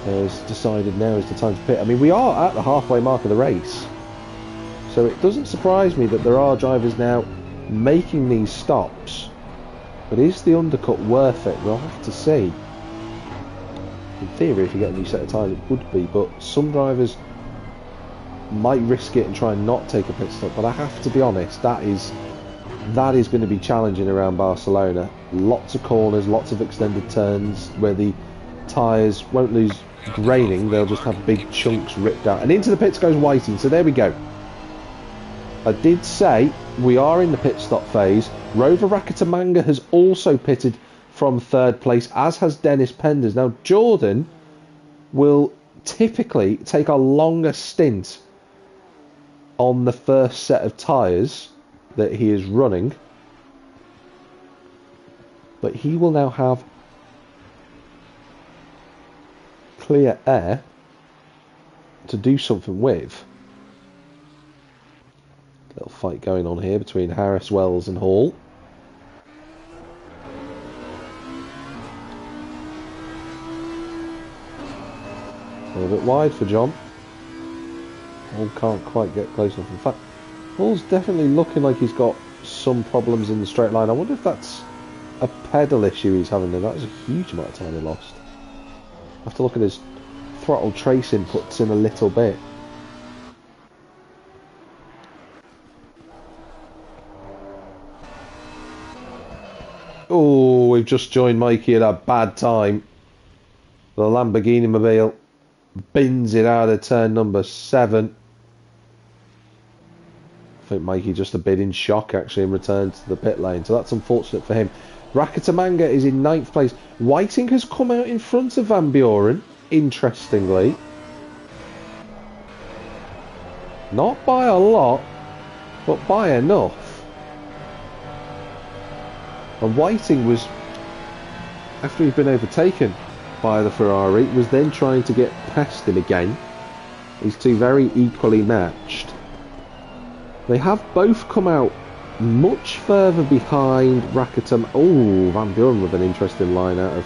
Has decided now is the time to pit. I mean, we are at the halfway mark of the race. So it doesn't surprise me that there are drivers now making these stops. But is the undercut worth it? We'll have to see. In theory, if you get a new set of tyres, it would be. But some drivers might risk it and try and not take a pit stop. But I have to be honest, that is going to be challenging around Barcelona. Lots of corners, lots of extended turns where the tyres won't lose graining, they'll just have big chunks ripped out. And into the pits goes Whiting, so there we go. I did say we are in the pit stop phase. Rover Rakatamanga has also pitted from 3rd place, as has Dennis Penders. Now Jordan will typically take a longer stint on the first set of tyres that he is running, but he will now have clear air to do something with. Little fight going on here between Harris, Wells and Hall. A little bit wide for John. Hall can't quite get close enough. In fact, Hall's definitely looking like he's got some problems in the straight line. I wonder if that's a pedal issue he's having there. That was a huge amount of time he lost. I have to look at his throttle trace inputs in a little bit. Oh, we've just joined Mikey at a bad time. The Lamborghini Mobile bins it out of turn number 7. I think Mikey just a bit in shock actually and returned to the pit lane, so that's unfortunate for him. Rakatamanga is in 9th place. Whiting has come out in front of Van Buren, interestingly. Not by a lot, but by enough. And Whiting was, after he'd been overtaken by the Ferrari, was then trying to get past him again. These two very equally matched. They have both come out much further behind Rakatam. Oh, Van Buren with an interesting line out of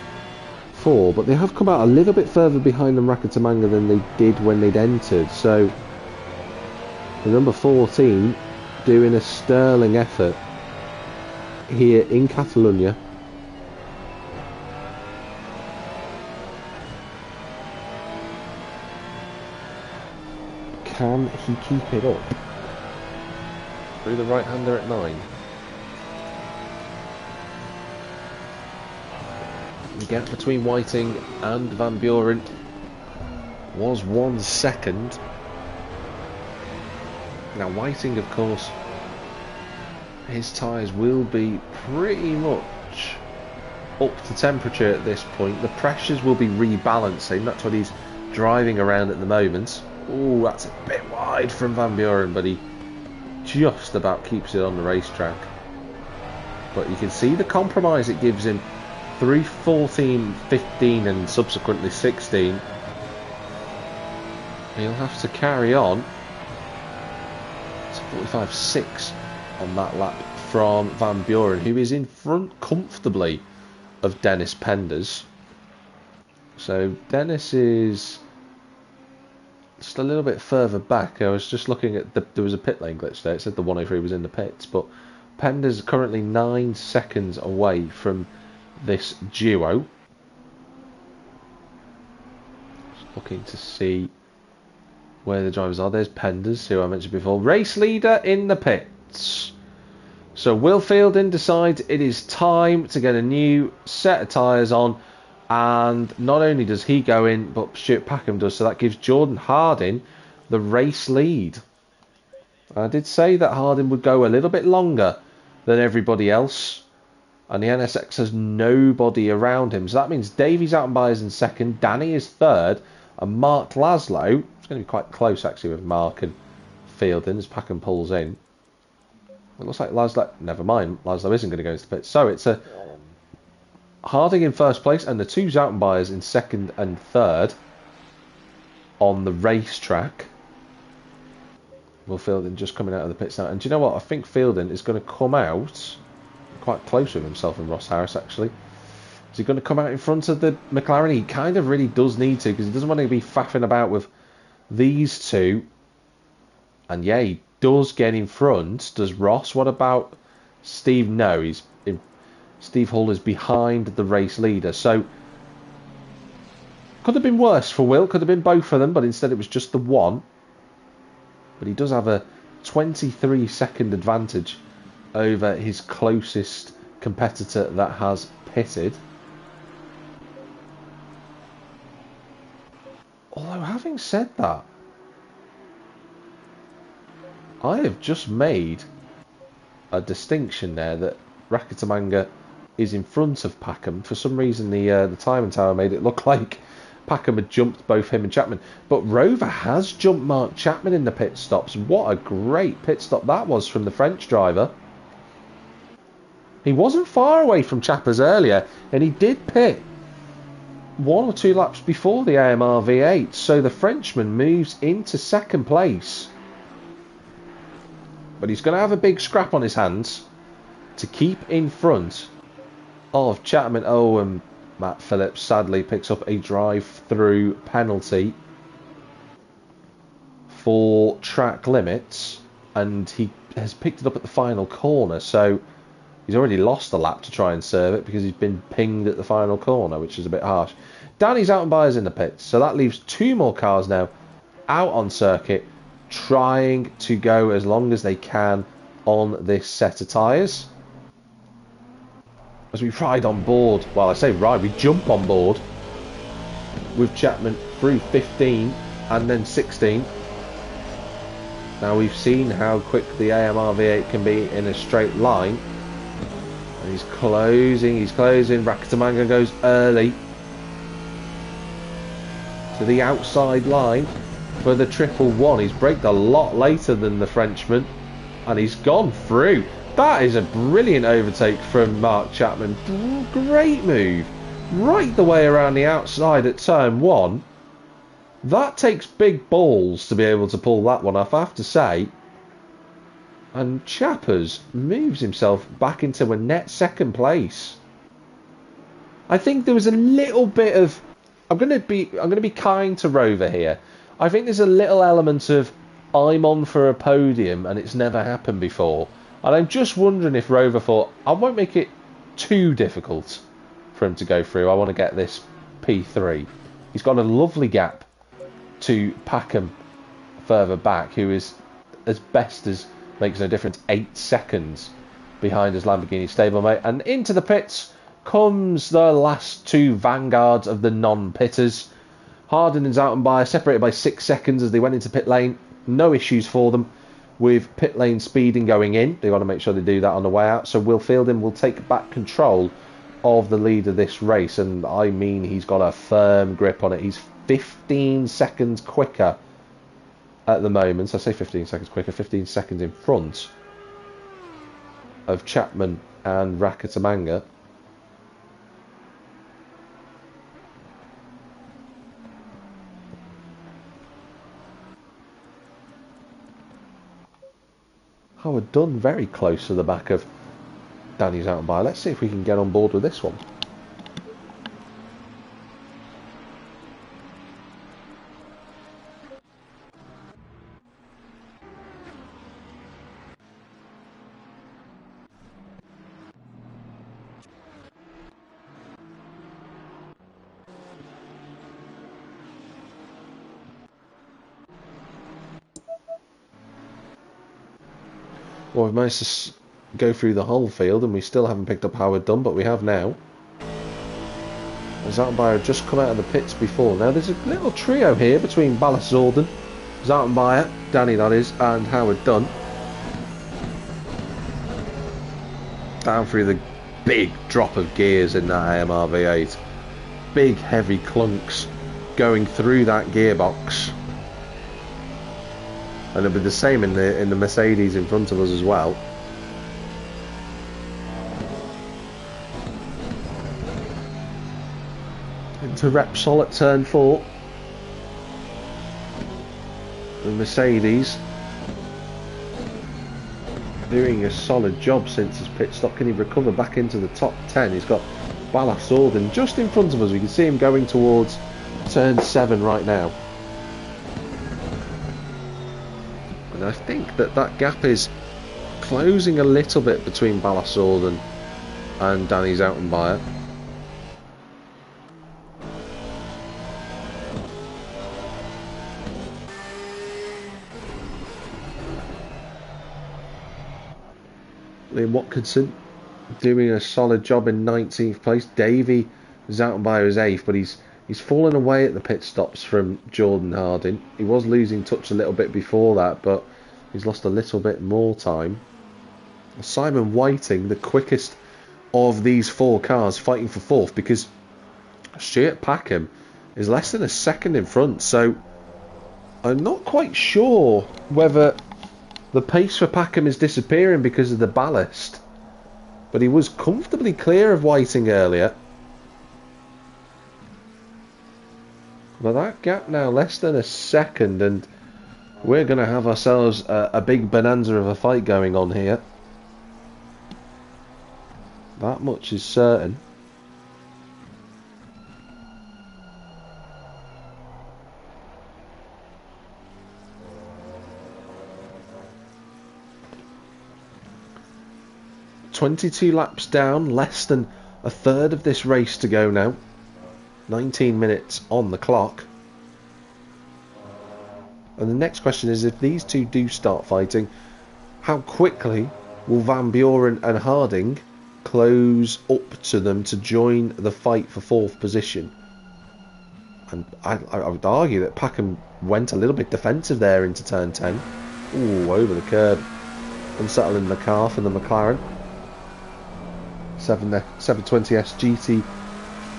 4, but they have come out a little bit further behind than Rakatamanga than they did when they'd entered. So the number 14 doing a sterling effort here in Catalonia. Can he keep it up? through the right-hander at 9. The gap between Whiting and Van Buren was 1 second. Now Whiting, of course, his tyres will be pretty much up to temperature at this point. The pressures will be rebalancing. That's what he's driving around at the moment. Oh, that's a bit wide from Van Buren, but he just about keeps it on the racetrack. But you can see the compromise it gives him through 14, 15 and subsequently 16. He'll have to carry on. It's 45.6 on that lap from Van Buren, who is in front comfortably of Dennis Penders. So Dennis is just a little bit further back. I was just looking at there was a pit lane glitch there. It said the 103 was in the pits, but Penders is currently 9 seconds away from this duo. Just looking to see where the drivers are. There's Penders, who I mentioned before. Race leader in the pits. So Will Fielding decides it is time to get a new set of tyres on. And not only does he go in, but Stuart Packham does. So that gives Jordan Harding the race lead. I did say that Harding would go a little bit longer than everybody else. And the NSX has nobody around him. So that means Davies out and Byers in second. Danny is third. And Mark Laszlo, it's going to be quite close actually with Mark and Fielding as Packham pulls in. It looks like Laszlo, never mind, Laszlo isn't going to go into the pit. So it's a Harding in first place and the two Zoutenbayers in second and third on the racetrack. Will Fielding just coming out of the pits now. And do you know what? I think Fielding is going to come out quite close with himself and Ross Harris actually. Is he going to come out in front of the McLaren? He kind of really does need to, because he doesn't want to be faffing about with these two. And yeah, he does get in front. Does Ross? What about Steve? No, he's in. Steve Hull is behind the race leader. So could have been worse for Will. Could have been both of them, but instead it was just the one. But he does have a 23-second advantage over his closest competitor that has pitted. Although, having said that, I have just made a distinction there that Rakitamanga is in front of Packham. For some reason, the timing tower made it look like Packham had jumped both him and Chapman. But Rover has jumped Mark Chapman in the pit stops. What a great pit stop that was from the French driver. He wasn't far away from Chappers earlier, and he did pit 1 or 2 laps before the AMR V8. So the Frenchman moves into second place. But he's going to have a big scrap on his hands to keep in front of Chapman. Oh, and Matt Phillips sadly picks up a drive-through penalty for track limits, and he has picked it up at the final corner. So he's already lost a lap to try and serve it because he's been pinged at the final corner, which is a bit harsh. Danny's out and Byers in the pits, so that leaves 2 more cars now out on circuit, trying to go as long as they can on this set of tyres. As we ride on board, well, I say ride, we jump on board with Chapman through 15 and then 16. Now we've seen how quick the AMR V8 can be in a straight line. And he's closing. Rakitamanga goes early to the outside line for the 111. He's braked a lot later than the Frenchman, and he's gone through. That is a brilliant overtake from Mark Chapman. Great move. Right the way around the outside at turn 1. That takes big balls to be able to pull that one off, I have to say. And Chappers moves himself back into a net second place. I think there was a little bit of... I'm going to be kind to Rover here. I think there's a little element of I'm on for a podium and it's never happened before. And I'm just wondering if Rover thought, I won't make it too difficult for him to go through. I want to get this P3. He's got a lovely gap to Packham further back, who is as best as Makes no difference. 8 seconds behind his Lamborghini stablemate. And into the pits comes the last two vanguards of the non-pitters. Harding and Zoutenbayer separated by 6 seconds as they went into pit lane. No issues for them with pit lane speeding going in. They want to make sure they do that on the way out. So Will Fielding will take back control of the lead of this race. And I mean, he's got a firm grip on it. He's 15 seconds quicker at the moment. So I say 15 seconds quicker, 15 seconds in front of Chapman and Rakatamanga. Howard Dunn very close to the back of Danny Zoutenbayer. Let's see if we can get on board with this one. Well, we've managed to go through the whole field and we still haven't picked up Howard Dunn, but we have now. Zoutenbayer had just come out of the pits before. Now there's a little trio here between Ballas Zorden, Zoutenbayer, Danny that is, and Howard Dunn. Down through the big drop of gears in that AMR V8. Big heavy clunks going through that gearbox. And it'll be the same in the Mercedes in front of us as well. Into Repsol at turn 4. The Mercedes doing a solid job since his pit stop. Can he recover back into the top 10? He's got Ballas Zorden just in front of us. We can see him going towards turn 7 right now. And I think that gap is closing a little bit between Ballas Zorden and Danny Zoutenbayer. Liam Watkinson doing a solid job in 19th place. Davey Zoutenbayer is 8th, but he's fallen away at the pit stops from Jordan Harding. He was losing touch a little bit before that, but he's lost a little bit more time. Simon Whiting, the quickest of these 4 cars, fighting for 4th, because Stuart Packham is less than a second in front. So I'm not quite sure whether the pace for Packham is disappearing because of the ballast, but he was comfortably clear of Whiting earlier. But that gap now less than a second, and we're going to have ourselves a big bonanza of a fight going on here. That much is certain. "22 laps down, less than a third of this race to go now. 19 minutes on the clock. And the next question is, if these two do start fighting, how quickly will Van Buren and Harding close up to them to join the fight for 4th position? And I would argue that Packham went a little bit defensive there into turn 10. Ooh, over the curb. Unsettling the car for the McLaren. 720S GT3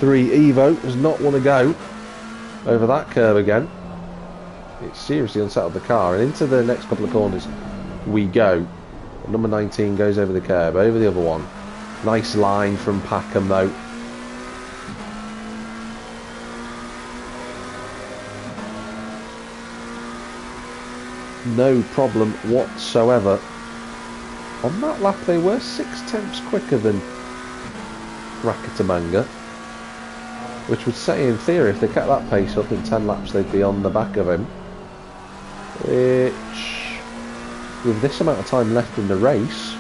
Evo does not want to go over that curb again. It seriously unsettled the car, and into the next couple of corners we go. Number 19 goes over the curb, over the other one. Nice line from Packham though. No problem whatsoever. On that lap they were 6/10 quicker than Rakatamanga, which would say in theory if they kept that pace up in 10 laps they'd be on the back of him, which with this amount of time left in the race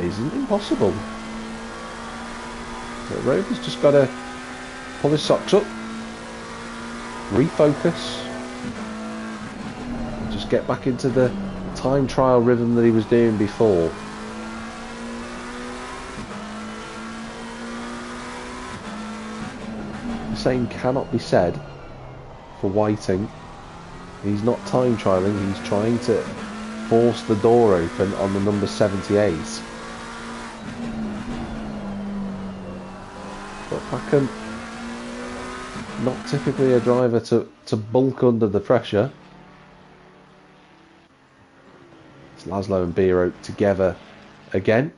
isn't impossible. So Rover's just got to pull his socks up, refocus, and just get back into the time trial rhythm that he was doing before. The same cannot be said for Whiting. He's not time trialing, he's trying to force the door open on the number 78. But Packham, not typically a driver to bulk under the pressure. It's Laszlo and Biro together again.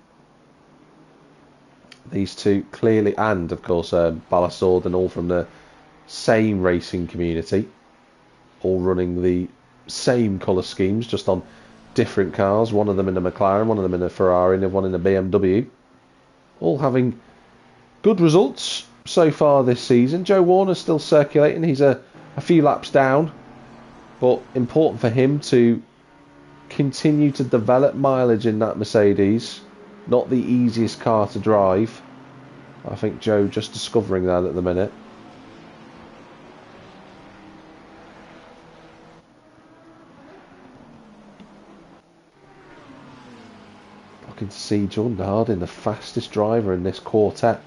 These two clearly, and of course Ballasord, and all from the same racing community, all running the same colour schemes, just on different cars. One of them in a McLaren, one of them in a Ferrari, and one in a BMW. All having good results so far this season. Joe Warner's still circulating. He's a few laps down, but important for him to continue to develop mileage in that Mercedes. Not the easiest car to drive. I think Joe just discovering that at the minute. Looking to see Jordan Harding, the fastest driver in this quartet.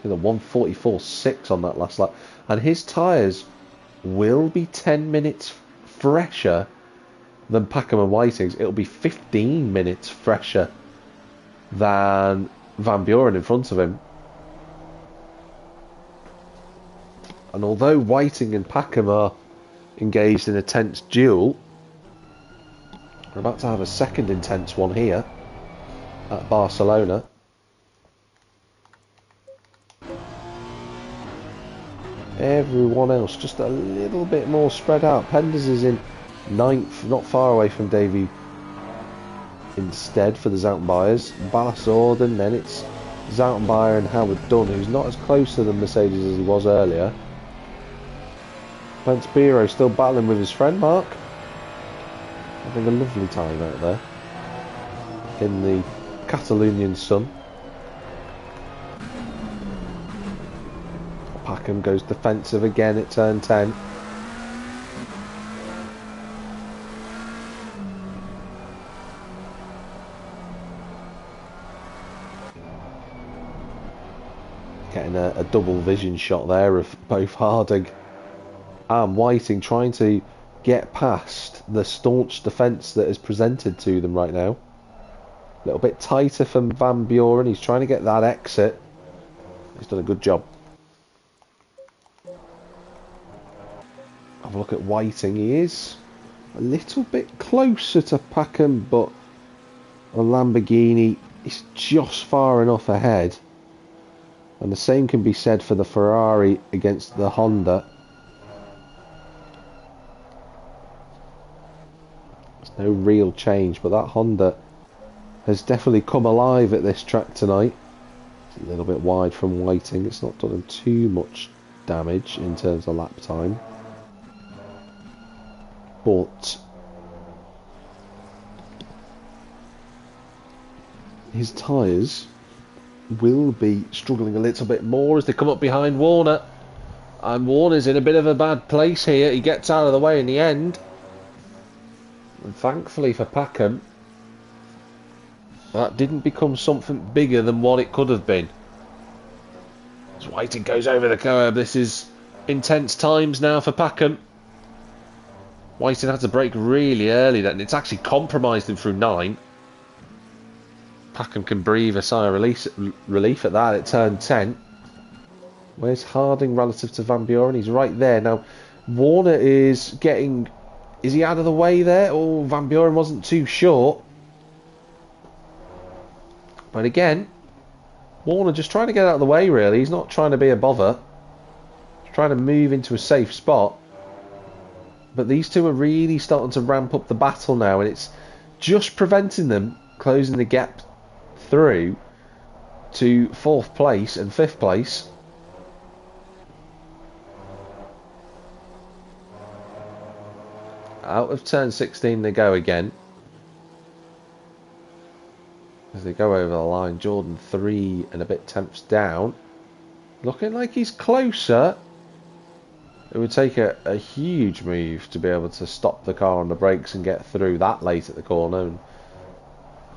The 1:44.6 on that last lap, and his tyres will be 10 minutes fresher than Packham and Whiting's. It'll be 15 minutes fresher than Van Buren in front of him. And although Whiting and Packham are engaged in a tense duel, we're about to have a second intense one here at Barcelona. Everyone else just a little bit more spread out. Penders is in 9th, not far away from Davey instead for the Zoutenbayers. Ballasord, and then it's Zoutenbayer and Howard Dunn, who's not as close to the Mercedes as he was earlier. Pence Biro still battling with his friend Mark. Having a lovely time out there in the Catalonian sun. Packham goes defensive again at turn 10. Getting a double vision shot there of both Harding and Whiting, trying to get past the staunch defence that is presented to them right now. A little bit tighter from Van Buren. He's trying to get that exit. He's done a good job. Have a look at Whiting. He is a little bit closer to Packham, but a Lamborghini is just far enough ahead. And the same can be said for the Ferrari against the Honda. There's no real change, but that Honda has definitely come alive at this track tonight. It's a little bit wide from Whiting. It's not done him too much damage in terms of lap time. But his tyres will be struggling a little bit more as they come up behind Warner. And Warner's in a bit of a bad place here. He gets out of the way in the end. And thankfully for Packham, that didn't become something bigger than what it could have been. As Whiting goes over the curb, this is intense times now for Packham. Whiting had to brake really early then. It's actually compromised him through 9. Packham can breathe a sigh of relief at that at turn 10. Where's Harding relative to Van Buren? He's right there. Now, Warner is getting... Is he out of the way there? Oh, Van Buren wasn't too short. But again, Warner just trying to get out of the way, really. He's not trying to be a bother. He's trying to move into a safe spot. But these two are really starting to ramp up the battle now, and it's just preventing them closing the gap through to 4th place and 5th place. Out of turn 16 they go again. As they go over the line, Jordan 3 and a bit temps down. Looking like he's closer. It would take a huge move to be able to stop the car on the brakes and get through that late at the corner. And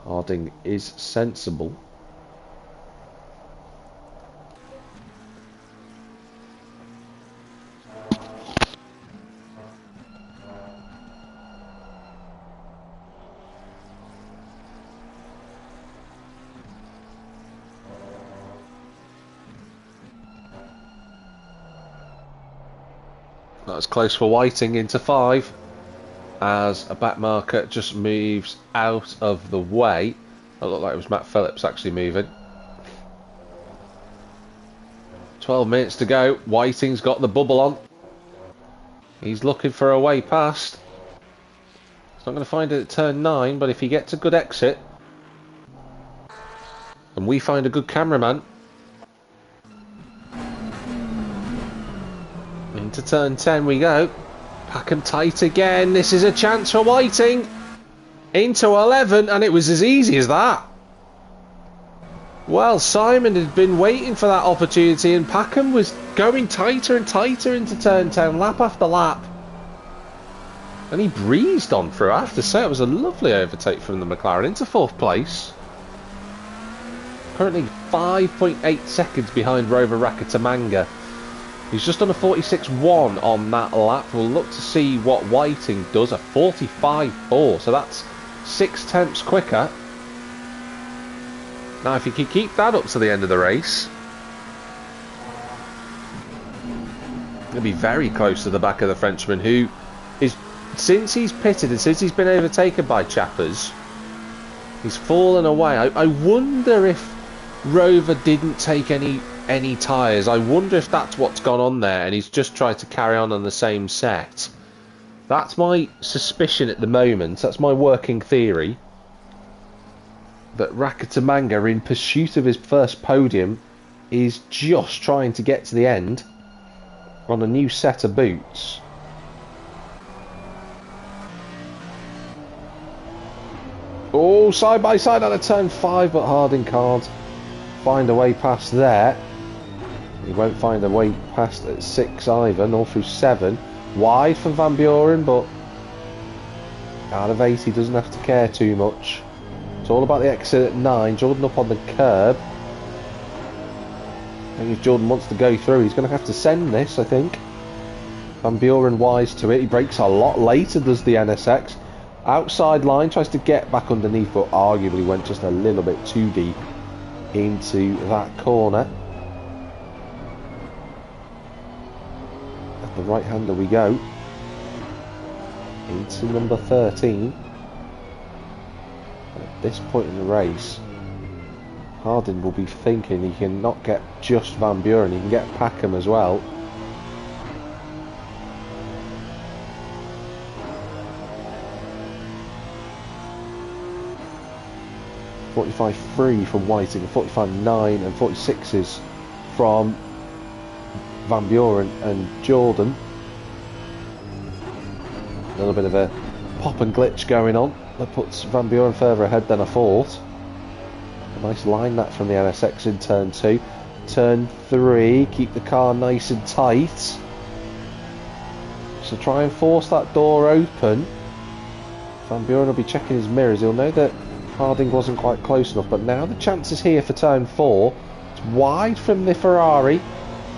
Harding is sensible. That's close for Whiting into 5 as a back marker just moves out of the way. It looked like it was Matt Phillips actually moving. 12 minutes to go. Whiting's got the bubble on. He's looking for a way past. He's not going to find it at turn 9, but if he gets a good exit and we find a good cameraman, into turn 10 we go. Pack 'em tight again. This is a chance for Whiting. Into 11, and it was as easy as that. Well, Simon had been waiting for that opportunity, and Packham was going tighter and tighter into turn 10, lap after lap. And he breezed on through. I have to say, it was a lovely overtake from the McLaren into 4th place. Currently 5.8 seconds behind Rover Rakitamanga. He's just done a 46.1 on that lap. We'll look to see what Whiting does, a 45.4, so that's 0.6 quicker. Now, if he can keep that up to the end of the race, he'll be very close to the back of the Frenchman, who is, since he's pitted and since he's been overtaken by Chappers, he's fallen away. I wonder if Rover didn't take any tyres. I wonder if that's what's gone on there and he's just tried to carry on the same set. That's my suspicion at the moment. That's my working theory. That Rakitamanga, in pursuit of his first podium, is just trying to get to the end on a new set of boots. Oh, side by side out of turn 5, but Harding can't find a way past there. He won't find a way past at 6 either, nor through 7. Wide for Van Buren, but out of 8 he doesn't have to care too much. It's all about the exit at 9. Jordan up on the curb. I think if Jordan wants to go through, he's going to have to send this, I think. Van Buren wise to it. He brakes a lot later, does the NSX. Outside line, tries to get back underneath, but arguably went just a little bit too deep into that corner. At the right hander we go. Into number 13. At this point in the race, Harding will be thinking he can not get just Van Buren, he can get Packham as well. .45.3 from Whiting, 45.9 and 46s from Van Buren and Jordan. A little bit of a pop and glitch going on that puts Van Buren further ahead than I thought. A nice line that from the NSX in turn 2. Turn 3, keep the car nice and tight. So try and force that door open. Van Buren will be checking his mirrors. He'll know that Harding wasn't quite close enough, but now the chance is here for turn 4. It's wide from the Ferrari,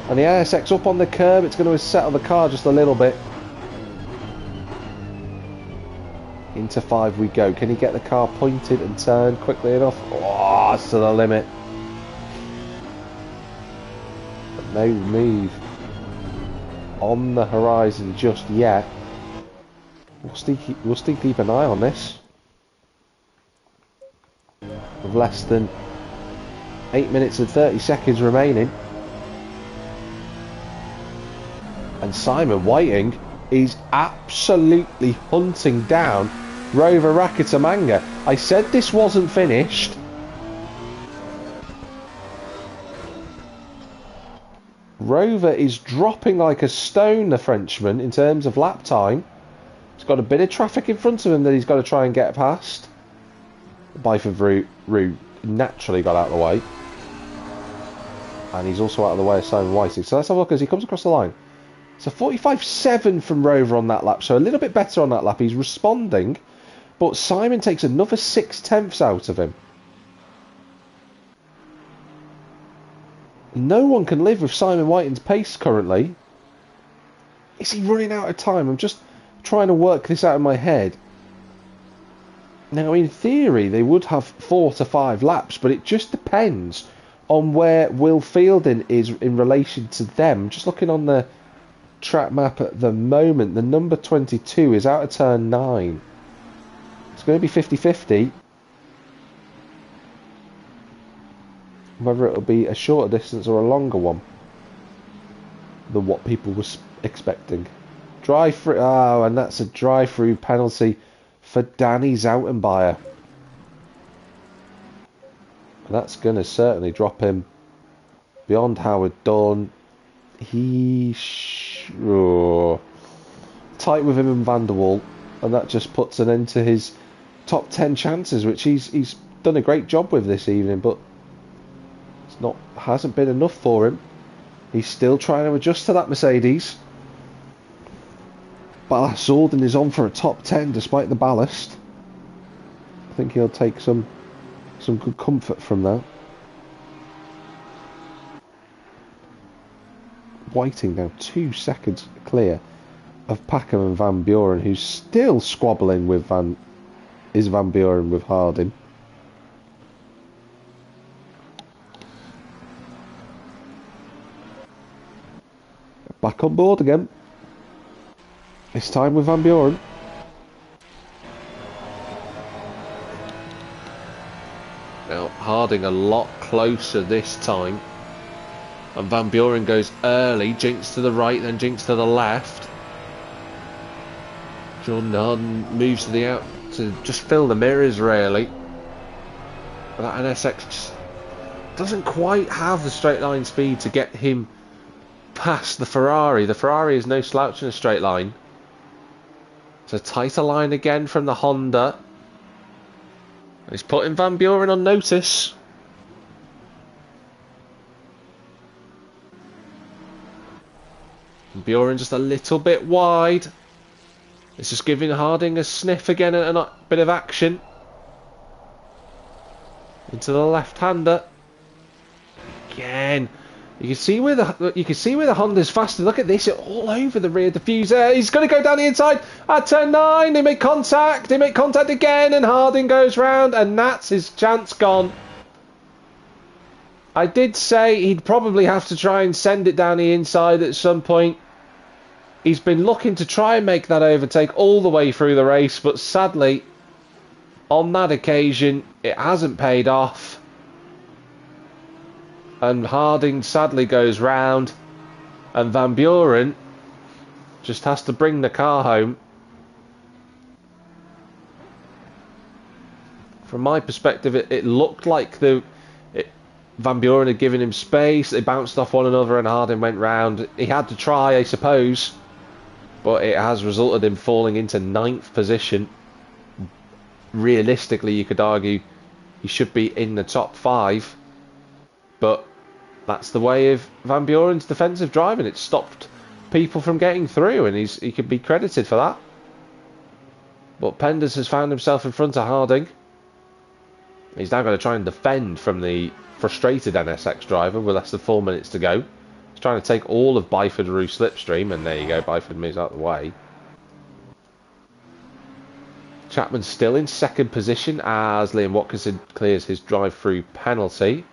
and the NSX up on the curb. It's going to settle the car just a little bit. Into 5 we go. Can he get the car pointed and turn quickly enough? Oh, it's to the limit. But no move on the horizon just yet. We'll still keep an eye on this. With less than 8 minutes and 30 seconds remaining. And Simon Whiting is absolutely hunting down Rover Rakitamanga. I said this wasn't finished. Rover is dropping like a stone, the Frenchman, in terms of lap time. He's got a bit of traffic in front of him that he's got to try and get past. Byford Route naturally got out of the way. And he's also out of the way of Simon Whiting. So let's have a look as he comes across the line. So 45.7 from Rover on that lap. So a little bit better on that lap. He's responding. But Simon takes another 6/10 out of him. No one can live with Simon Whiting's pace currently. Is he running out of time? I'm just trying to work this out in my head. Now, in theory, they would have 4 to 5 laps, but it just depends on where Will Fielding is in relation to them. Just looking on the track map at the moment, the number 22 is out of turn 9. It's going to be 50-50. Whether it'll be a shorter distance or a longer one than what people were expecting. Drive through. Oh, and that's a drive-through penalty for Danny Zoutenbayer. And that's going to certainly drop him beyond Howard Dawn. Tight with him and Van der Waal, and that just puts an end to his top 10 chances, which he's done a great job with this evening, but hasn't been enough for him. He's still trying to adjust to that Mercedes. Ballast Alden is on for a top 10 despite the ballast. I think he'll take some good comfort from that. Whiting now 2 seconds clear of Packham and Van Buren, who's still squabbling with Van Buren with Harding. Back on board again. This time with Van Buren. Now Harding a lot closer this time. And Van Buren goes early, jinks to the right, then jinks to the left. Jordan Harding moves to the out to just fill the mirrors really. But that NSX just doesn't quite have the straight line speed to get him past the Ferrari. The Ferrari is no slouch in a straight line. It's a tighter line again from the Honda. He's putting Van Buren on notice. Buren just a little bit wide. It's just giving Harding a sniff again and a bit of action. Into the left-hander. Again. You can see where the Honda's faster. Look at this, it's all over the rear diffuser. He's going to go down the inside at turn 9. They make contact. They make contact again, and Harding goes round, and that's his chance gone. I did say he'd probably have to try and send it down the inside at some point. He's been looking to try and make that overtake all the way through the race, but sadly, on that occasion, it hasn't paid off. And Harding sadly goes round, and Van Buren just has to bring the car home. From my perspective, it looked like Van Buren had given him space. They bounced off one another, and Harding went round. He had to try, I suppose, but it has resulted in falling into 9th position. Realistically, you could argue he should be in the top 5, but that's the way of Van Buren's defensive driving. It stopped people from getting through, and he could be credited for that. But Penders has found himself in front of Harding. He's now going to try and defend from the frustrated NSX driver with less than 4 minutes to go. He's trying to take all of Byford Rue slipstream, and there you go, Byford moves out of the way. Chapman's still in 2nd position as Liam Watkinson clears his drive-through penalty.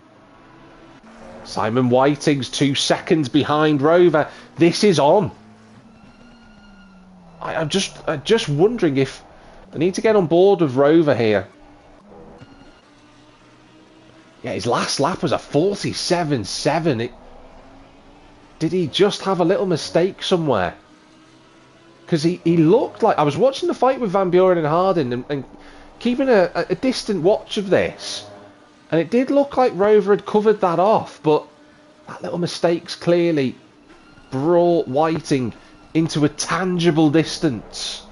Simon Whiting's 2 seconds behind Rover. This is on. I'm just wondering if I need to get on board with Rover here. Yeah, his last lap was a 47.7. Did he just have a little mistake somewhere? Because he looked like... I was watching the fight with Van Buren and Harding and keeping a distant watch of this. And it did look like Rover had covered that off, but that little mistake's clearly brought Whiting into a tangible distance.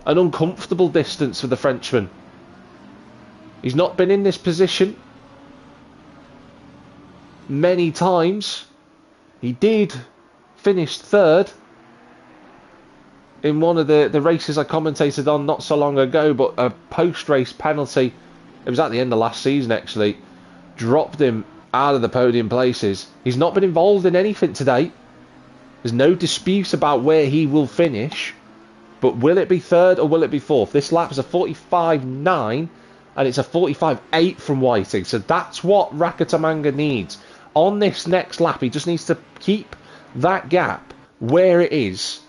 An uncomfortable distance for the Frenchman. He's not been in this position many times. He did finish 3rd in one of the races I commentated on not so long ago, but a post-race penalty, it was at the end of last season actually, dropped him out of the podium places. He's not been involved in anything today. There's no dispute about where he will finish, but will it be third or will it be fourth? This lap is a 45.9 and it's a 45.8 from Whiting, so that's what Rakatamanga needs. On this next lap, he just needs to keep that gap where it is.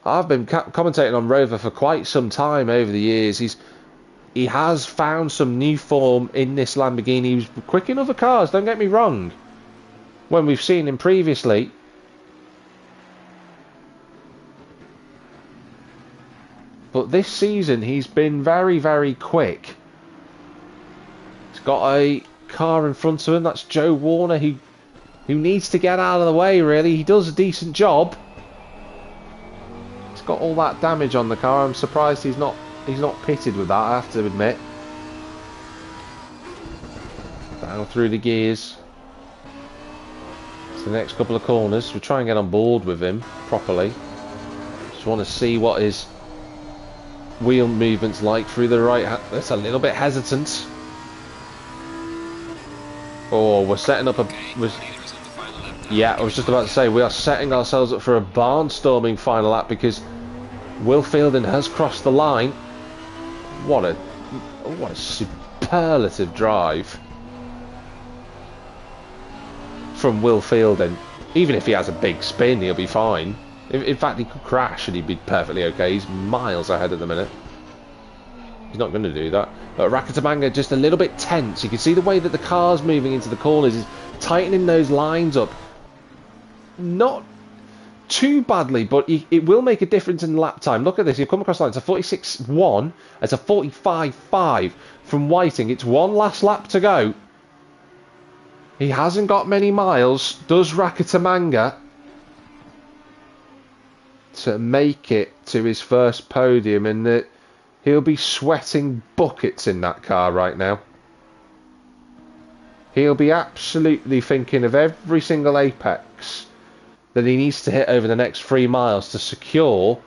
I've been commentating on Rover for quite some time over the years. He has found some new form in this Lamborghini. He was quick in other cars, don't get me wrong, when we've seen him previously. But this season, he's been very, very quick. He's got a car in front of him. That's Joe Warner, who needs to get out of the way, really. He does a decent job. He's got all that damage on the car. I'm surprised he's not pitted with that, I have to admit. Down through the gears. It's the next couple of corners. We'll try and get on board with him properly. Just want to see what his wheel movement's like through the right. That's a little bit hesitant. Oh, we're setting up a... Yeah, I was just about to say, we are setting ourselves up for a barnstorming final lap because Will Fielding has crossed the line. What a superlative drive from Will Fielding. Even if he has a big spin, he'll be fine. In fact, he could crash and he'd be perfectly okay. He's miles ahead at the minute. He's not going to do that. But Rakatamanga just a little bit tense. You can see the way that the car's moving into the corners is tightening those lines up. Not too badly, but it will make a difference in lap time. Look at this. You've come across the line. It's a 46.1. It's a 45.5 from Whiting. It's one last lap to go. He hasn't got many miles. Does Rakatamanga to make it to his first podium, and that he'll be sweating buckets in that car right now. He'll be absolutely thinking of every single apex that he needs to hit over the next 3 miles to secure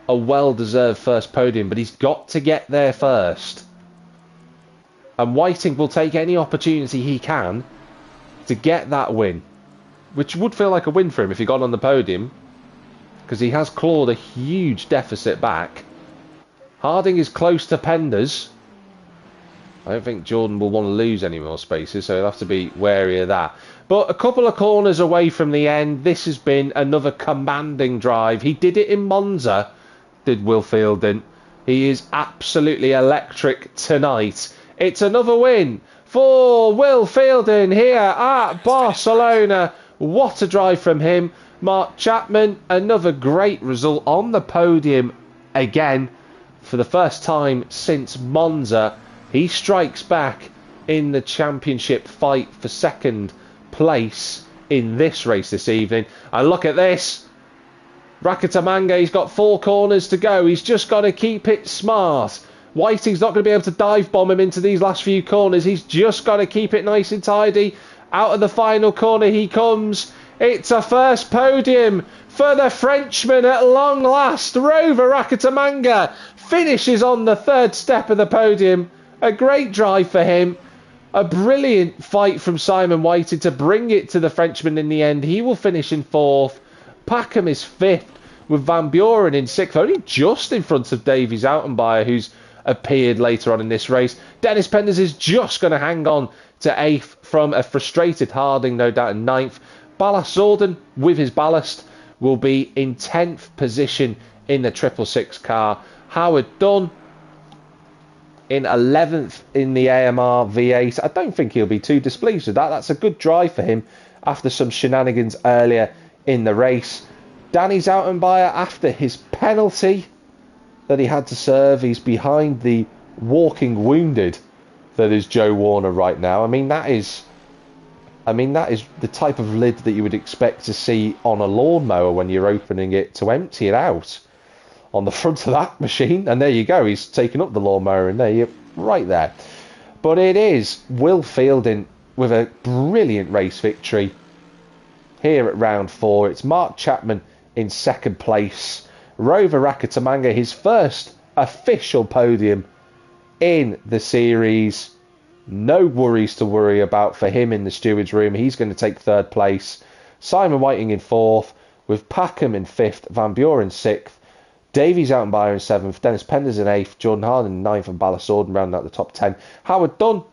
a well-deserved first podium, but he's got to get there first. And Whiting will take any opportunity he can to get that win, which would feel like a win for him if he got on the podium, because he has clawed a huge deficit back. Harding is close to Penders. I don't think Jordan will want to lose any more spaces, so he'll have to be wary of that. But a couple of corners away from the end, this has been another commanding drive. He did it in Monza, did Will Fielding. He is absolutely electric tonight. It's another win for Will Fielding here at Barcelona. What a drive from him. Mark Chapman, another great result on the podium again. For the first time since Monza, he strikes back in the championship fight for second place in this race this evening. And look at this. Rakatamanga, he's got 4 corners to go. He's just got to keep it smart. Whiting's not going to be able to dive bomb him into these last few corners. He's just got to keep it nice and tidy. Out of the final corner he comes. It's a first podium for the Frenchman at long last. Rover Rakatamanga finishes on the 3rd step of the podium. A great drive for him. A brilliant fight from Simon Whiting to bring it to the Frenchman in the end. He will finish in 4th. Packham is 5th with Van Buren in 6th. Only just in front of Davies Autenbayer, who's appeared later on in this race. Dennis Penders is just going to hang on to 8th from a frustrated Harding, no doubt, in 9th. Ballast Zorden, with his ballast, will be in 10th position in the 666 car. Howard Dunn in 11th in the AMR V8. I don't think he'll be too displeased with that. That's a good drive for him after some shenanigans earlier in the race. Danny's Autenbayer, after his penalty that he had to serve, he's behind the walking wounded that is Joe Warner right now. I mean, that is the type of lid that you would expect to see on a lawnmower when you're opening it to empty it out on the front of that machine. And there you go, he's taken up the lawnmower and there you're right there. But it is Will Fielding with a brilliant race victory. here at round 4. It's Mark Chapman in second place. Rover Rakatamanga, his first official podium in the series. No worries to worry about for him in the steward's room. He's going to take third place. Simon Whiting in fourth, with Packham in fifth, Van Buren sixth, Davies out and Bayer in seventh, Dennis Penders in eighth, Jordan Harlan in ninth, and Ballasorden rounding out the top 10. Howard Dunn,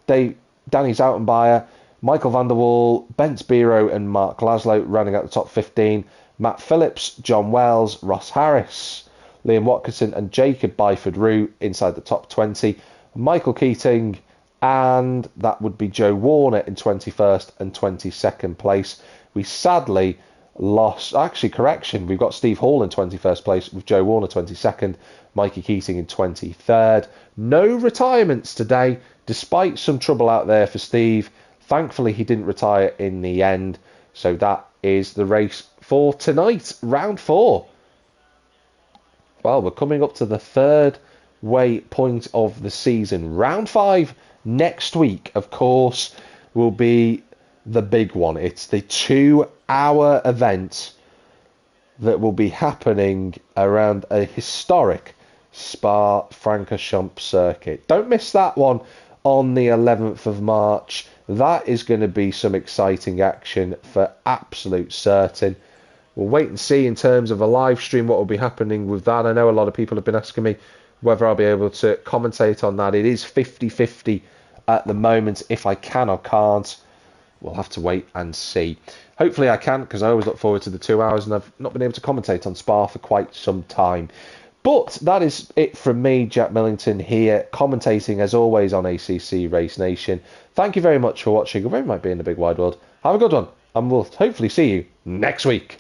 Danny's out and Bayer, Michael van der Waal, Bence Biro and Mark Laszlo rounding out the top 15. Matt Phillips, John Wells, Ross Harris, Liam Watkinson and Jacob Byford-Rue inside the top 20. Michael Keating, and that would be Joe Warner in 21st and 22nd place. We sadly lost, actually correction, we've got Steve Hall in 21st place with Joe Warner 22nd, Mikey Keating in 23rd. No retirements today, despite some trouble out there for Steve. Thankfully he didn't retire in the end. So that is the race for tonight, round 4. Well, we're coming up to the third waypoint of the season. Round 5 next week, of course, will be the big one. It's the 2-hour event that will be happening around a historic Spa-Francorchamps circuit. Don't miss that one on the 11th of March. That is going to be some exciting action for absolute certain. We'll wait and see in terms of a live stream what will be happening with that. I know a lot of people have been asking me whether I'll be able to commentate on that. It is 50-50 at the moment. If I can or can't, we'll have to wait and see. Hopefully I can, because I always look forward to the 2 hours, and I've not been able to commentate on Spa for quite some time. But that is it from me, Jack Millington, here, commentating as always on ACC Race Nation. Thank you very much for watching, or wherever you might be in the big wide world. Have a good one, and we'll hopefully see you next week.